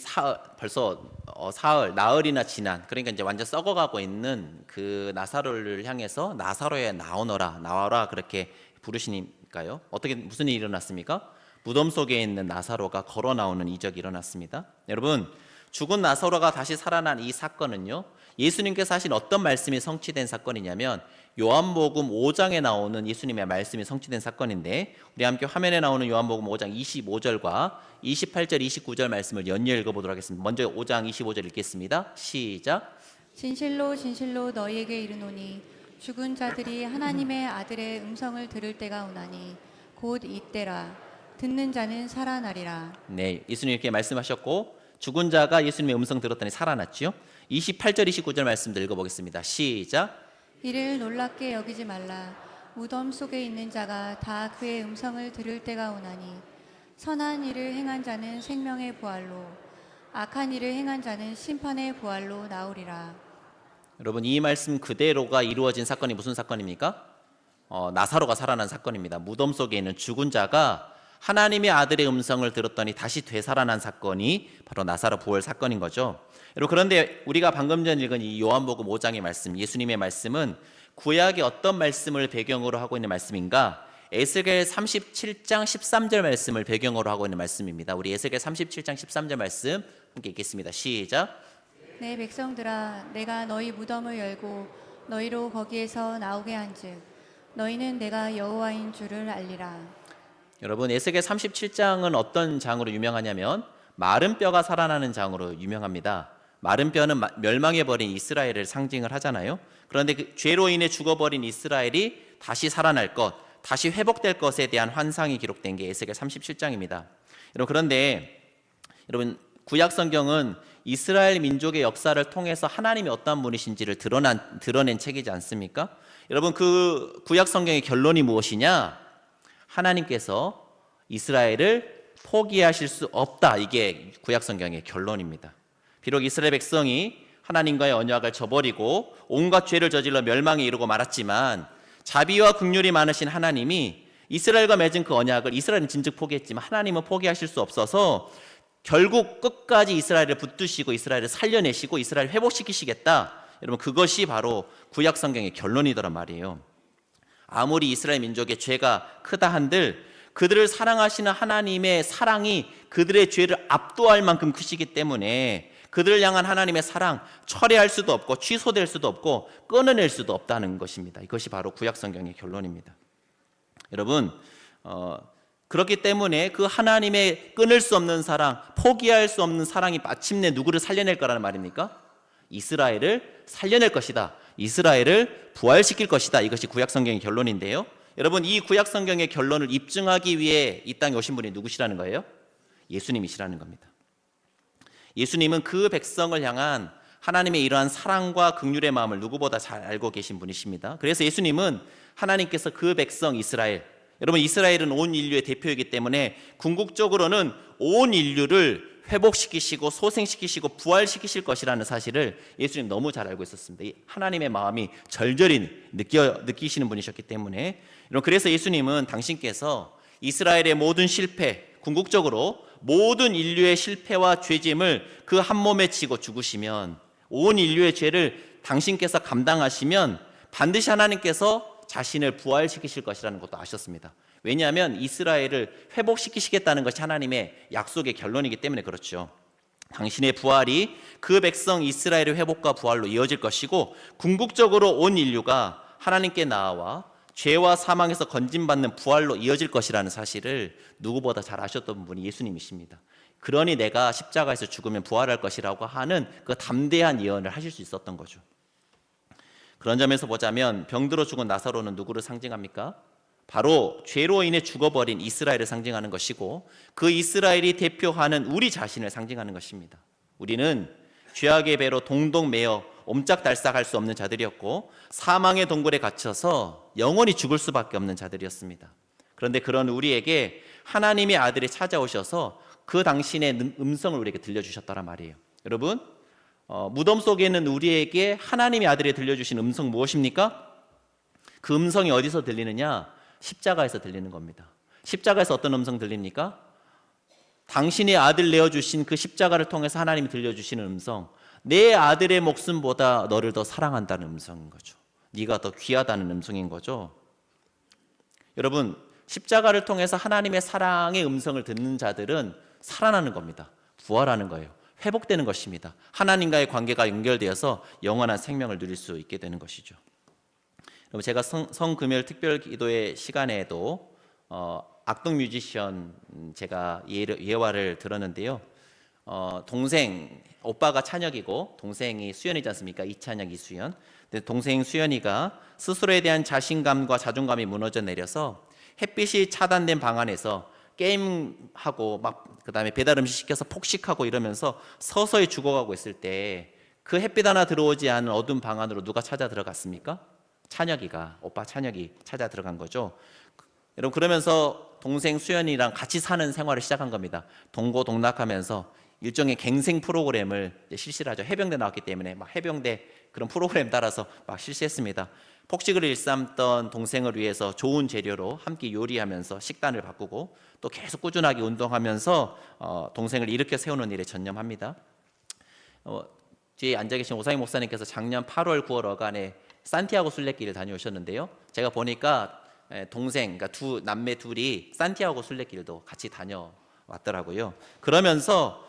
벌써 사흘, 나흘이나 지난, 그러니까 이제 완전 썩어가고 있는 그 나사로를 향해서 나사로야 나와라 그렇게 부르시니까요. 어떻게 무슨 일이 일어났습니까? 무덤 속에 있는 나사로가 걸어 나오는 이적이 일어났습니다. 여러분, 죽은 나사로가 다시 살아난 이 사건은요, 예수님께서 하신 어떤 말씀이 성취된 사건이냐면 요한복음 5장에 나오는 예수님의 말씀이 성취된 사건인데, 우리 함께 화면에 나오는 요한복음 5장 25절과 28절 29절 말씀을 연이어 읽어보도록 하겠습니다. 먼저 5장 25절 읽겠습니다. 시작.
진실로 진실로 너희에게 이르노니 죽은 자들이 하나님의 아들의 음성을 들을 때가 오나니 곧 이때라. 듣는 자는 살아나리라.
네, 예수님 이렇게 말씀하셨고 죽은 자가 예수님의 음성 들었더니 살아났지요. 28절 29절 말씀도 읽어보겠습니다. 시작.
이를 놀랍게 여기지 말라. 무덤 속에 있는 자가 다 그의 음성을 들을 때가 오나니 선한 일을 행한 자는 생명의 부활로 악한 일을 행한 자는 심판의 부활로 나오리라.
여러분, 이 말씀 그대로가 이루어진 사건이 무슨 사건입니까? 나사로가 살아난 사건입니다. 무덤 속에 있는 죽은 자가 하나님의 아들의 음성을 들었더니 다시 되살아난 사건이 바로 나사로 부활 사건인 거죠. 여러분, 그런데 우리가 방금 전 읽은 이 요한복음 5장의 말씀, 예수님의 말씀은 구약의 어떤 말씀을 배경으로 하고 있는 말씀인가? 에스겔 37장 13절 말씀을 배경으로 하고 있는 말씀입니다. 우리 에스겔 37장 13절 말씀 함께 읽겠습니다. 시작.
내 백성들아, 내가 너희 무덤을 열고 너희로 거기에서 나오게 한즉 너희는 내가 여호와인 줄을 알리라.
여러분, 에스겔 37장은 어떤 장으로 유명하냐면 마른 뼈가 살아나는 장으로 유명합니다. 마른 뼈는 멸망해버린 이스라엘을 상징을 하잖아요. 그런데 그 죄로 인해 죽어버린 이스라엘이 다시 살아날 것, 다시 회복될 것에 대한 환상이 기록된 게 에스겔 37장입니다. 여러분, 그런데 여러분, 구약 성경은 이스라엘 민족의 역사를 통해서 하나님이 어떤 분이신지를 드러낸 책이지 않습니까? 여러분, 그 구약 성경의 결론이 무엇이냐? 하나님께서 이스라엘을 포기하실 수 없다. 이게 구약 성경의 결론입니다. 비록 이스라엘 백성이 하나님과의 언약을 저버리고 온갖 죄를 저질러 멸망에 이르고 말았지만 자비와 긍휼이 많으신 하나님이 이스라엘과 맺은 그 언약을 이스라엘은 진즉 포기했지만 하나님은 포기하실 수 없어서 결국 끝까지 이스라엘을 붙드시고 이스라엘을 살려내시고 이스라엘을 회복시키시겠다. 여러분, 그것이 바로 구약 성경의 결론이더란 말이에요. 아무리 이스라엘 민족의 죄가 크다 한들 그들을 사랑하시는 하나님의 사랑이 그들의 죄를 압도할 만큼 크시기 때문에 그들을 향한 하나님의 사랑 철회할 수도 없고 취소될 수도 없고 끊어낼 수도 없다는 것입니다. 이것이 바로 구약 성경의 결론입니다. 여러분, 그렇기 때문에 그 하나님의 끊을 수 없는 사랑, 포기할 수 없는 사랑이 마침내 누구를 살려낼 거라는 말입니까? 이스라엘을 살려낼 것이다. 이스라엘을 부활시킬 것이다. 이것이 구약 성경의 결론인데요. 여러분, 이 구약 성경의 결론을 입증하기 위해 이 땅에 오신 분이 누구시라는 거예요? 예수님이시라는 겁니다. 예수님은 그 백성을 향한 하나님의 이러한 사랑과 긍휼의 마음을 누구보다 잘 알고 계신 분이십니다. 그래서 예수님은 하나님께서 그 백성 이스라엘, 여러분, 이스라엘은 온 인류의 대표이기 때문에 궁극적으로는 온 인류를 회복시키시고 소생시키시고 부활시키실 것이라는 사실을 예수님 너무 잘 알고 있었습니다. 이 하나님의 마음이 절절히 느끼시는 분이셨기 때문에, 여러분, 그래서 예수님은 당신께서 이스라엘의 모든 실패, 궁극적으로 모든 인류의 실패와 죄짐을 그 한 몸에 지고 죽으시면, 온 인류의 죄를 당신께서 감당하시면 반드시 하나님께서 자신을 부활시키실 것이라는 것도 아셨습니다. 왜냐하면 이스라엘을 회복시키시겠다는 것이 하나님의 약속의 결론이기 때문에 그렇죠. 당신의 부활이 그 백성 이스라엘의 회복과 부활로 이어질 것이고 궁극적으로 온 인류가 하나님께 나아와 죄와 사망에서 건진받는 부활로 이어질 것이라는 사실을 누구보다 잘 아셨던 분이 예수님이십니다. 그러니 내가 십자가에서 죽으면 부활할 것이라고 하는 그 담대한 예언을 하실 수 있었던 거죠. 그런 점에서 보자면 병들어 죽은 나사로는 누구를 상징합니까? 바로 죄로 인해 죽어버린 이스라엘을 상징하는 것이고 그 이스라엘이 대표하는 우리 자신을 상징하는 것입니다. 우리는 죄악의 배로 동동 매어 옴짝달싹할 수 없는 자들이었고 사망의 동굴에 갇혀서 영원히 죽을 수밖에 없는 자들이었습니다. 그런데 그런 우리에게 하나님의 아들이 찾아오셔서 그 당신의 음성을 우리에게 들려주셨다란 말이에요. 여러분, 무덤 속에 있는 우리에게 하나님의 아들이 들려주신 음성 무엇입니까? 그 음성이 어디서 들리느냐? 십자가에서 들리는 겁니다. 십자가에서 어떤 음성 들립니까? 당신의 아들 내어주신 그 십자가를 통해서 하나님이 들려주시는 음성, 내 아들의 목숨보다 너를 더 사랑한다는 음성인 거죠. 네가 더 귀하다는 음성인 거죠. 여러분, 십자가를 통해서 하나님의 사랑의 음성을 듣는 자들은 살아나는 겁니다. 부활하는 거예요. 회복되는 것입니다. 하나님과의 관계가 연결되어서 영원한 생명을 누릴 수 있게 되는 것이죠. 여러분, 제가 성금요일 특별기도회 시간에도 악동 뮤지션 제가 예화를 들었는데요. 동생, 오빠가 찬혁이고 동생이 수연이지 않습니까? 이찬혁, 이수연. 근데 동생 수연이가 스스로에 대한 자신감과 자존감이 무너져 내려서 햇빛이 차단된 방 안에서 게임하고 막 그다음에 배달 음식 시켜서 폭식하고 이러면서 서서히 죽어가고 있을 때 그 햇빛 하나 들어오지 않은 어두운 방 안으로 누가 찾아 들어갔습니까? 찬혁이가, 오빠 찬혁이 찾아 들어간 거죠. 여러분, 그러면서 동생 수연이랑 같이 사는 생활을 시작한 겁니다. 동고동락하면서 일종의 갱생 프로그램을 실시를 하죠. 해병대 나왔기 때문에 막 해병대 그런 프로그램 따라서 막 실시했습니다. 폭식을 일삼던 동생을 위해서 좋은 재료로 함께 요리하면서 식단을 바꾸고 또 계속 꾸준하게 운동하면서 동생을 일으켜 세우는 일에 전념합니다. 뒤에 앉아 계신 오상희 목사님께서 작년 8월 9월 어간에 산티아고 순례길을 다녀오셨는데요. 제가 보니까 동생, 그러니까 두 남매 둘이 산티아고 순례길도 같이 다녀왔더라고요. 그러면서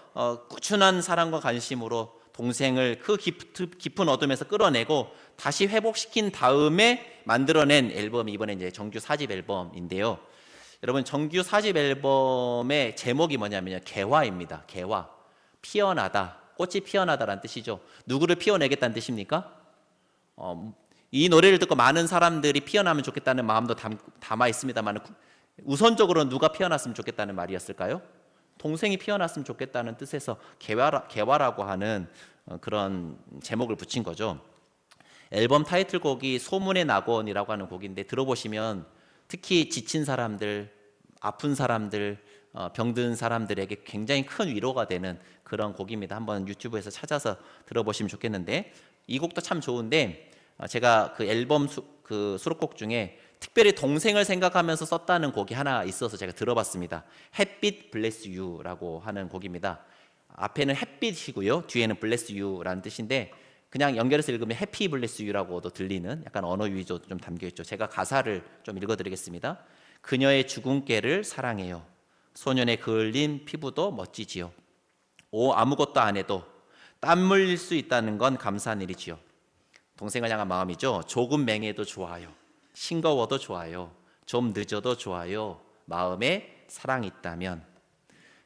꾸준한 사랑과 관심으로 동생을 그 깊은 어둠에서 끌어내고 다시 회복시킨 다음에 만들어낸 앨범이 이번에 이제 정규 4집 앨범인데요. 여러분, 정규 4집 앨범의 제목이 뭐냐면요, 개화입니다. 개화, 피어나다, 꽃이 피어나다라는 뜻이죠. 누구를 피워내겠다는 뜻입니까? 이 노래를 듣고 많은 사람들이 피어나면 좋겠다는 마음도 담아 있습니다만, 우선적으로 누가 피어났으면 좋겠다는 말이었을까요? 동생이 피어났으면 좋겠다는 뜻에서 개화라고 하는 그런 제목을 붙인 거죠. 앨범 타이틀곡이 소문의 낙원이라고 하는 곡인데, 들어보시면 특히 지친 사람들, 아픈 사람들, 병든 사람들에게 굉장히 큰 위로가 되는 그런 곡입니다. 한번 유튜브에서 찾아서 들어보시면 좋겠는데, 이 곡도 참 좋은데 제가 그 앨범 그 수록곡 중에 특별히 동생을 생각하면서 썼다는 곡이 하나 있어서 제가 들어봤습니다. 햇빛 블레스 유라고 하는 곡입니다. 앞에는 햇빛이고요, 뒤에는 블레스 유라는 뜻인데, 그냥 연결해서 읽으면 해피 블레스 유라고도 들리는 약간 언어 유희도 좀 담겨 있죠. 제가 가사를 좀 읽어드리겠습니다. 그녀의 주근깨를 사랑해요. 소년의 그을린 피부도 멋지지요. 아무것도 안 해도 땀 흘릴 수 있다는 건 감사한 일이지요. 동생을 향한 마음이죠. 조금 맹해도 좋아요. 싱거워도 좋아요. 좀 늦어도 좋아요. 마음에 사랑이 있다면.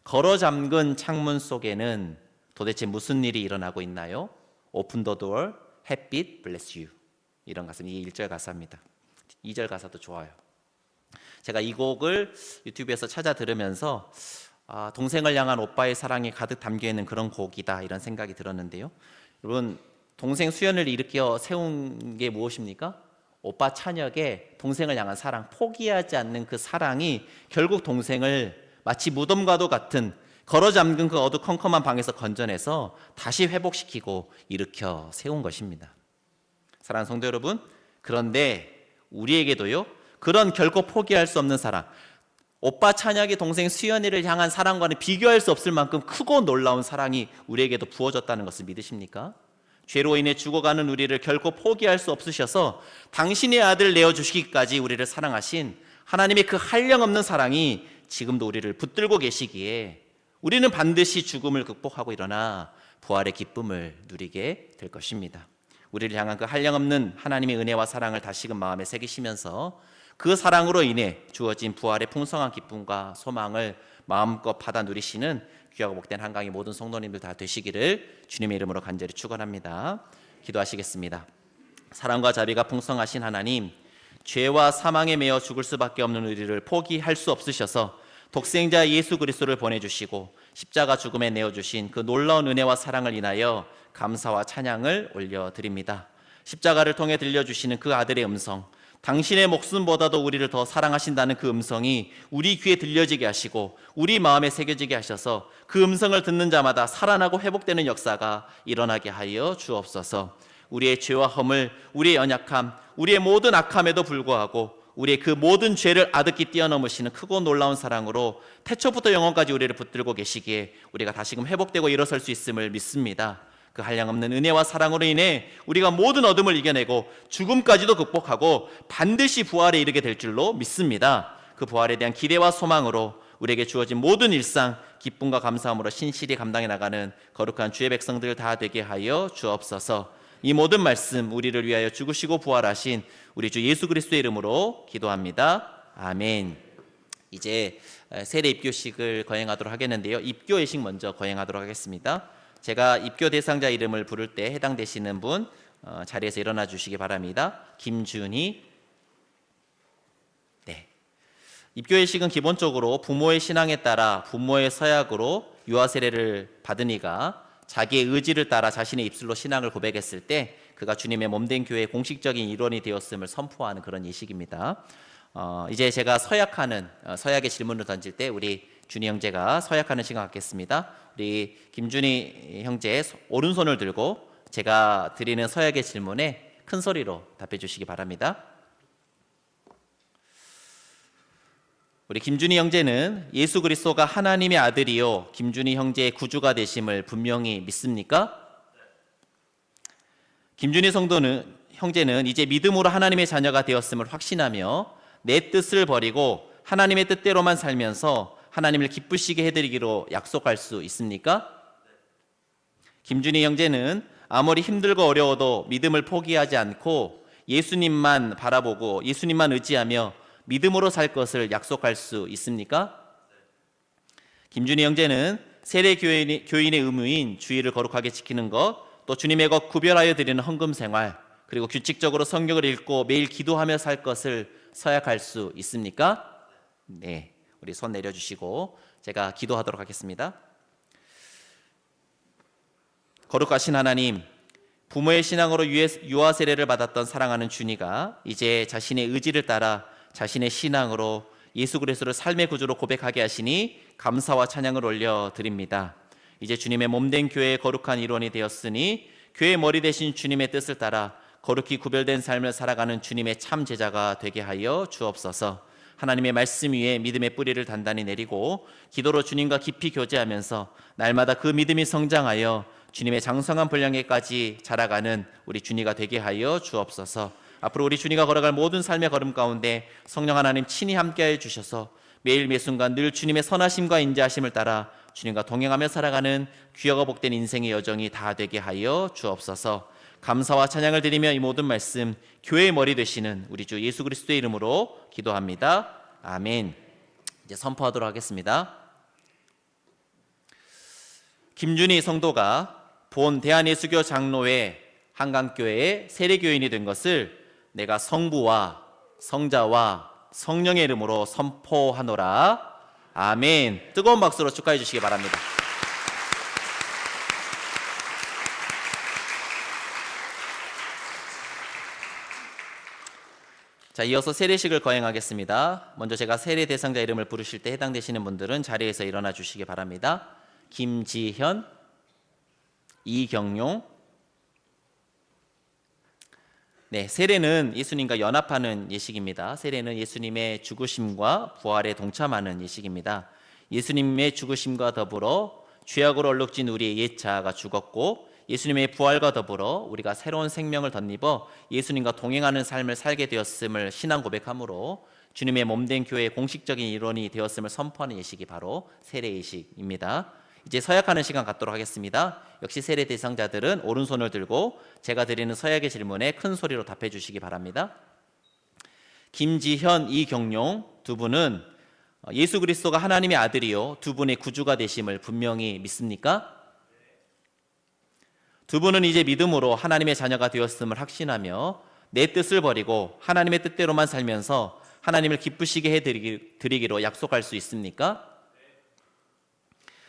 걸어 잠근 창문 속에는 도대체 무슨 일이 일어나고 있나요? 오픈 더 도어, 햇빛, 블레스 유. 이런 가사입니다. 이게 1절 가사입니다. 2절 가사도 좋아요. 제가 이 곡을 유튜브에서 찾아 들으면서 동생을 향한 오빠의 사랑이 가득 담겨있는 그런 곡이다, 이런 생각이 들었는데요. 여러분, 동생 수연을 일으켜 세운 게 무엇입니까? 오빠 찬혁의 동생을 향한 사랑, 포기하지 않는 그 사랑이 결국 동생을 마치 무덤과도 같은 걸어 잠근 그 어두컴컴한 방에서 건져내서 다시 회복시키고 일으켜 세운 것입니다. 사랑하는 성도 여러분, 그런데 우리에게도요, 그런 결코 포기할 수 없는 사랑, 오빠 찬혁이 동생 수연이를 향한 사랑과는 비교할 수 없을 만큼 크고 놀라운 사랑이 우리에게도 부어졌다는 것을 믿으십니까? 죄로 인해 죽어가는 우리를 결코 포기할 수 없으셔서 당신의 아들 내어주시기까지 우리를 사랑하신 하나님의 그 한량없는 사랑이 지금도 우리를 붙들고 계시기에 우리는 반드시 죽음을 극복하고 일어나 부활의 기쁨을 누리게 될 것입니다. 우리를 향한 그 한량없는 하나님의 은혜와 사랑을 다시금 마음에 새기시면서 그 사랑으로 인해 주어진 부활의 풍성한 기쁨과 소망을 마음껏 받아 누리시는 귀하고 복된 한강의 모든 성도님들 다 되시기를 주님의 이름으로 간절히 축원합니다. 기도하시겠습니다. 사랑과 자비가 풍성하신 하나님, 죄와 사망에 매여 죽을 수밖에 없는 우리를 포기할 수 없으셔서 독생자 예수 그리스도를 보내주시고 십자가 죽음에 내어주신 그 놀라운 은혜와 사랑을 인하여 감사와 찬양을 올려드립니다. 십자가를 통해 들려주시는 그 아들의 음성, 당신의 목숨보다도 우리를 더 사랑하신다는 그 음성이 우리 귀에 들려지게 하시고 우리 마음에 새겨지게 하셔서 그 음성을 듣는 자마다 살아나고 회복되는 역사가 일어나게 하여 주옵소서. 우리의 죄와 허물, 우리의 연약함, 우리의 모든 악함에도 불구하고 우리의 그 모든 죄를 아득히 뛰어넘으시는 크고 놀라운 사랑으로 태초부터 영원까지 우리를 붙들고 계시기에 우리가 다시금 회복되고 일어설 수 있음을 믿습니다. 그 한량없는 은혜와 사랑으로 인해 우리가 모든 어둠을 이겨내고 죽음까지도 극복하고 반드시 부활에 이르게 될 줄로 믿습니다. 그 부활에 대한 기대와 소망으로 우리에게 주어진 모든 일상 기쁨과 감사함으로 신실히 감당해 나가는 거룩한 주의 백성들 다 되게 하여 주옵소서. 이 모든 말씀 우리를 위하여 죽으시고 부활하신 우리 주 예수 그리스도의 이름으로 기도합니다. 아멘. 이제 세례 입교식을 거행하도록 하겠는데요. 입교 예식 먼저 거행하도록 하겠습니다. 제가 입교 대상자 이름을 부를 때 해당되시는 분 자리에서 일어나 주시기 바랍니다. 김준희. 네. 입교 예식은 기본적으로 부모의 신앙에 따라 부모의 서약으로 유아 세례를 받은 이가 자기의 의지를 따라 자신의 입술로 신앙을 고백했을 때 그가 주님의 몸된 교회의 공식적인 일원이 되었음을 선포하는 그런 예식입니다. 이제 제가 서약의 질문을 던질 때 우리 준희 형제가 서약하는 시간 갖겠습니다. 우리 김준희 형제 오른손을 들고 제가 드리는 서약의 질문에 큰 소리로 답해 주시기 바랍니다. 우리 김준희 형제는 예수 그리스도가 하나님의 아들이요 김준희 형제의 구주가 되심을 분명히 믿습니까? 김준희 형제는 이제 믿음으로 하나님의 자녀가 되었음을 확신하며 내 뜻을 버리고 하나님의 뜻대로만 살면서 하나님을 기쁘시게 해드리기로 약속할 수 있습니까? 김준희 형제는 아무리 힘들고 어려워도 믿음을 포기하지 않고 예수님만 바라보고 예수님만 의지하며 믿음으로 살 것을 약속할 수 있습니까? 김준희 형제는 세례 교인의 의무인 주의를 거룩하게 지키는 것, 또 주님의 것 구별하여 드리는 헌금 생활, 그리고 규칙적으로 성경을 읽고 매일 기도하며 살 것을 서약할 수 있습니까? 네, 우리 손 내려주시고 제가 기도하도록 하겠습니다. 거룩하신 하나님, 부모의 신앙으로 유아 세례를 받았던 사랑하는 준이가 이제 자신의 의지를 따라 자신의 신앙으로 예수 그리스도를 삶의 구주로 고백하게 하시니 감사와 찬양을 올려드립니다. 이제 주님의 몸된 교회의 거룩한 일원이 되었으니 교회의 머리 대신 주님의 뜻을 따라 거룩히 구별된 삶을 살아가는 주님의 참 제자가 되게 하여 주옵소서. 하나님의 말씀 위에 믿음의 뿌리를 단단히 내리고 기도로 주님과 깊이 교제하면서 날마다 그 믿음이 성장하여 주님의 장성한 분량에까지 자라가는 우리 준이가 되게 하여 주옵소서. 앞으로 우리 준이가 걸어갈 모든 삶의 걸음 가운데 성령 하나님 친히 함께하여 주셔서 매일 매순간 늘 주님의 선하심과 인자하심을 따라 주님과 동행하며 살아가는 귀하고 복된 인생의 여정이 다 되게 하여 주옵소서. 감사와 찬양을 드리며 이 모든 말씀 교회의 머리 되시는 우리 주 예수 그리스도의 이름으로 기도합니다. 아멘. 이제 선포하도록 하겠습니다. 김준희 성도가 본 대한예수교 장로회 한강교회의 세례교인이 된 것을 내가 성부와 성자와 성령의 이름으로 선포하노라. 아멘. 뜨거운 박수로 축하해 주시기 바랍니다. 자, 이어서 세례식을 거행하겠습니다. 먼저 제가 세례 대상자 이름을 부르실 때 해당되시는 분들은 자리에서 일어나 주시기 바랍니다. 김지현, 이경용. 네, 세례는 예수님과 연합하는 예식입니다. 세례는 예수님의 죽으심과 부활에 동참하는 예식입니다. 예수님의 죽으심과 더불어 죄악으로 얼룩진 우리의 옛 자아가 죽었고 예수님의 부활과 더불어 우리가 새로운 생명을 덧입어 예수님과 동행하는 삶을 살게 되었음을 신앙 고백함으로 주님의 몸된 교회의 공식적인 일원이 되었음을 선포하는 예식이 바로 세례 예식입니다. 이제 서약하는 시간 갖도록 하겠습니다. 역시 세례 대상자들은 오른손을 들고 제가 드리는 서약의 질문에 큰 소리로 답해 주시기 바랍니다. 김지현, 이경용 두 분은 예수 그리스도가 하나님의 아들이요 두 분의 구주가 되심을 분명히 믿습니까? 두 분은 이제 믿음으로 하나님의 자녀가 되었음을 확신하며 내 뜻을 버리고 하나님의 뜻대로만 살면서 하나님을 기쁘시게 해드리기로 약속할 수 있습니까?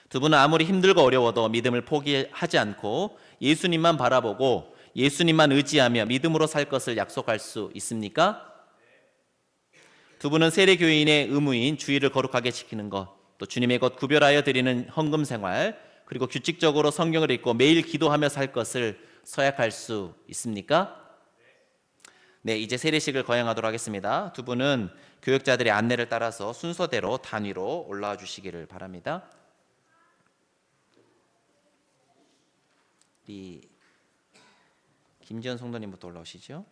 두 분은 아무리 힘들고 어려워도 믿음을 포기하지 않고 예수님만 바라보고 예수님만 의지하며 믿음으로 살 것을 약속할 수 있습니까? 두 분은 세례교인의 의무인 주의를 거룩하게 지키는 것, 또 주님의 것 구별하여 드리는 헌금 생활, 그리고 규칙적으로 성경을 읽고 매일 기도하며 살 것을 서약할 수 있습니까? 네, 이제 세례식을 거행하도록 하겠습니다. 두 분은 교역자들의 안내를 따라서 순서대로 단위로 올라와 주시기를 바랍니다. 우리 김지현 성도님부터 올라오시죠.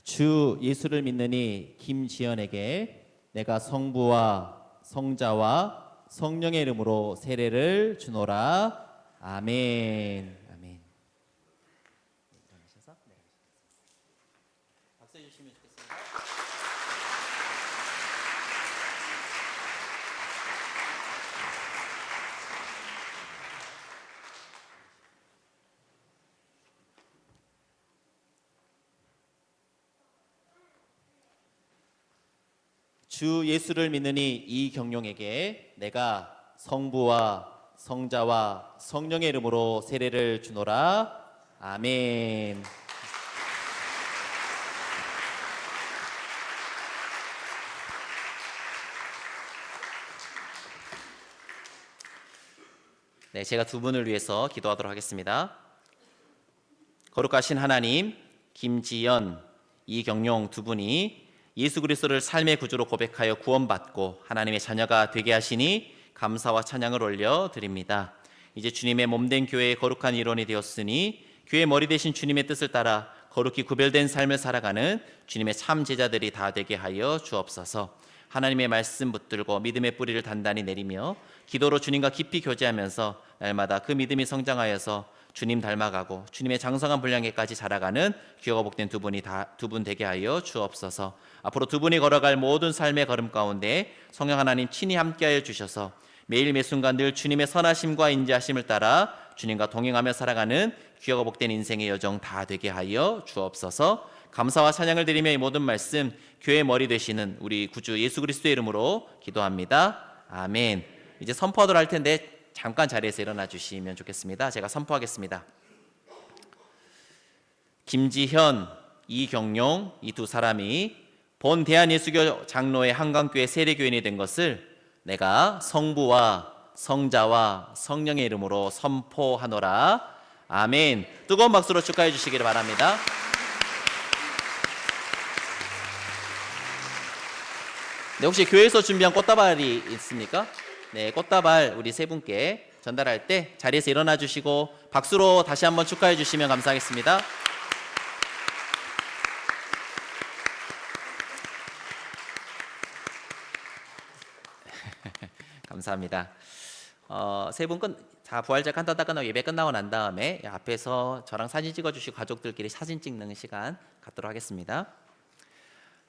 주 예수를 믿느니 김지연에게 내가 성부와 성자와 성령의 이름으로 세례를 주노라. 아멘. 아멘. 박수해 주시면 좋겠습니다. 주 예수를 믿느니 이경용에게 내가 성부와 성자와 성령의 이름으로 세례를 주노라. 아멘. 네, 제가 두 분을 위해서 기도하도록 하겠습니다. 거룩하신 하나님, 김지연, 이경용 두 분이 예수 그리스도를 삶의 구주로 고백하여 구원받고 하나님의 자녀가 되게 하시니 감사와 찬양을 올려 드립니다. 이제 주님의 몸된 교회의 거룩한 일원이 되었으니 교회 머리 대신 주님의 뜻을 따라 거룩히 구별된 삶을 살아가는 주님의 참 제자들이 다 되게 하여 주옵소서. 하나님의 말씀 붙들고 믿음의 뿌리를 단단히 내리며 기도로 주님과 깊이 교제하면서 날마다 그 믿음이 성장하여서 주님 닮아가고 주님의 장성한 분량에까지 자라가는 귀하고 복된 두 분 되게 하여 주옵소서. 앞으로 두 분이 걸어갈 모든 삶의 걸음 가운데 성령 하나님 친히 함께하여 주셔서 매일 매 순간 늘 주님의 선하심과 인자하심을 따라 주님과 동행하며 살아가는 귀하고 복된 인생의 여정 다 되게 하여 주옵소서. 감사와 찬양을 드리며 이 모든 말씀 교회의 머리 되시는 우리 구주 예수 그리스도의 이름으로 기도합니다. 아멘. 이제 선포하도록 할 텐데 잠깐 자리에서 일어나 주시면 좋겠습니다. 제가 선포하겠습니다. 김지현, 이경용 이 두 사람이 본 대한예수교 장로의 한강교회 세례교인이 된 것을 내가 성부와 성자와 성령의 이름으로 선포하노라. 아멘. 뜨거운 박수로 축하해 주시기를 바랍니다. 네, 혹시 교회에서 준비한 꽃다발이 있습니까? 네, 꽃다발 우리 세 분께 전달할 때 자리에서 일어나 주시고 박수로 다시 한번 축하해 주시면 감사하겠습니다. 감사합니다. 세 분 다 부활절 칸타타 끝나고 예배 끝나고 난 다음에 앞에서 저랑 사진 찍어주시고 가족들끼리 사진 찍는 시간 갖도록 하겠습니다.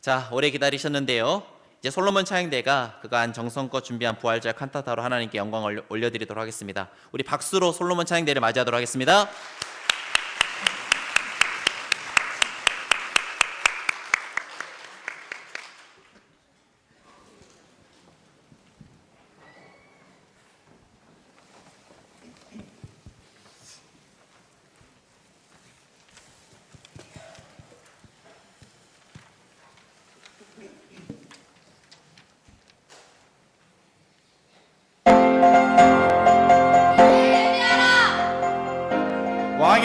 자, 오래 기다리셨는데요. 이제 솔로몬 찬양대가 그간 정성껏 준비한 부활절 칸타타로 하나님께 영광을 올려드리도록 하겠습니다. 우리 박수로 솔로몬 찬양대를 맞이하도록 하겠습니다.
왕이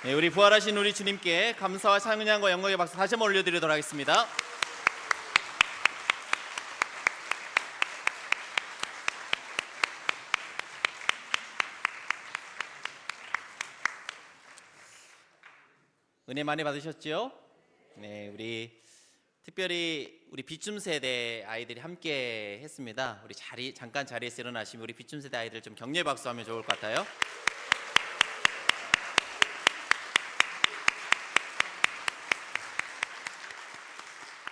네, 우리 부활하신 우리 주님께 감사와 찬양과 영광의 박수 다시 한번 올려드리도록 하겠습니다. 은혜 많이 받으셨죠? 네, 우리 특별히 우리 비춤 세대 아이들이 함께 했습니다. 우리 잠깐 자리에서 일어나시면 우리 비춤 세대 아이들 좀 격려의 박수하면 좋을 것 같아요.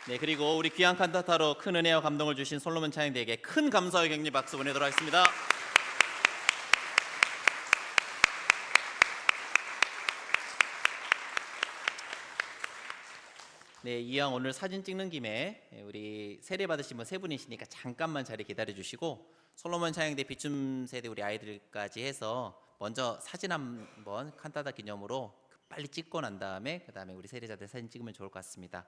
네, 그리고 우리 귀한 칸타타로 큰 은혜와 감동을 주신 솔로몬 찬양대에게 큰 감사와 격려 박수 보내도록 하겠습니다. 네, 이왕 오늘 사진 찍는 김에 우리 세례 받으신 분 세 분이시니까 잠깐만 자리 기다려 주시고 솔로몬 찬양대 비춤 세대 우리 아이들까지 해서 먼저 사진 한번 칸타타 기념으로 빨리 찍고 난 다음에 그다음에 우리 세례자들 사진 찍으면 좋을 것 같습니다.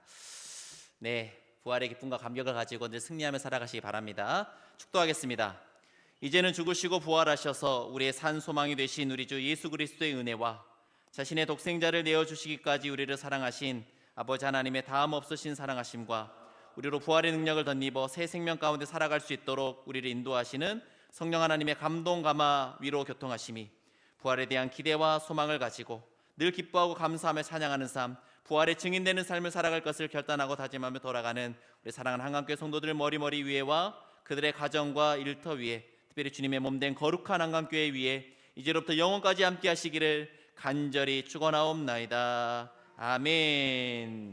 네, 부활의 기쁨과 감격을 가지고 늘 승리하며 살아가시기 바랍니다. 축도하겠습니다. 이제는 죽으시고 부활하셔서 우리의 산 소망이 되신 우리 주 예수 그리스도의 은혜와 자신의 독생자를 내어주시기까지 우리를 사랑하신 아버지 하나님의 다음 없으신 사랑하심과 우리로 부활의 능력을 덧입어 새 생명 가운데 살아갈 수 있도록 우리를 인도하시는 성령 하나님의 감동 감화 위로 교통하심이 부활에 대한 기대와 소망을 가지고 늘 기뻐하고 감사하며 찬양하는 삶, 부활의 증인되는 삶을 살아갈 것을 결단하고 다짐하며 돌아가는 우리 사랑하는 한강교회 성도들 머리 위에와 그들의 가정과 일터 위에 특별히 주님의 몸된 거룩한 한강교회 위에 이제로부터 영원까지 함께 하시기를 간절히 축원하옵나이다. 아멘.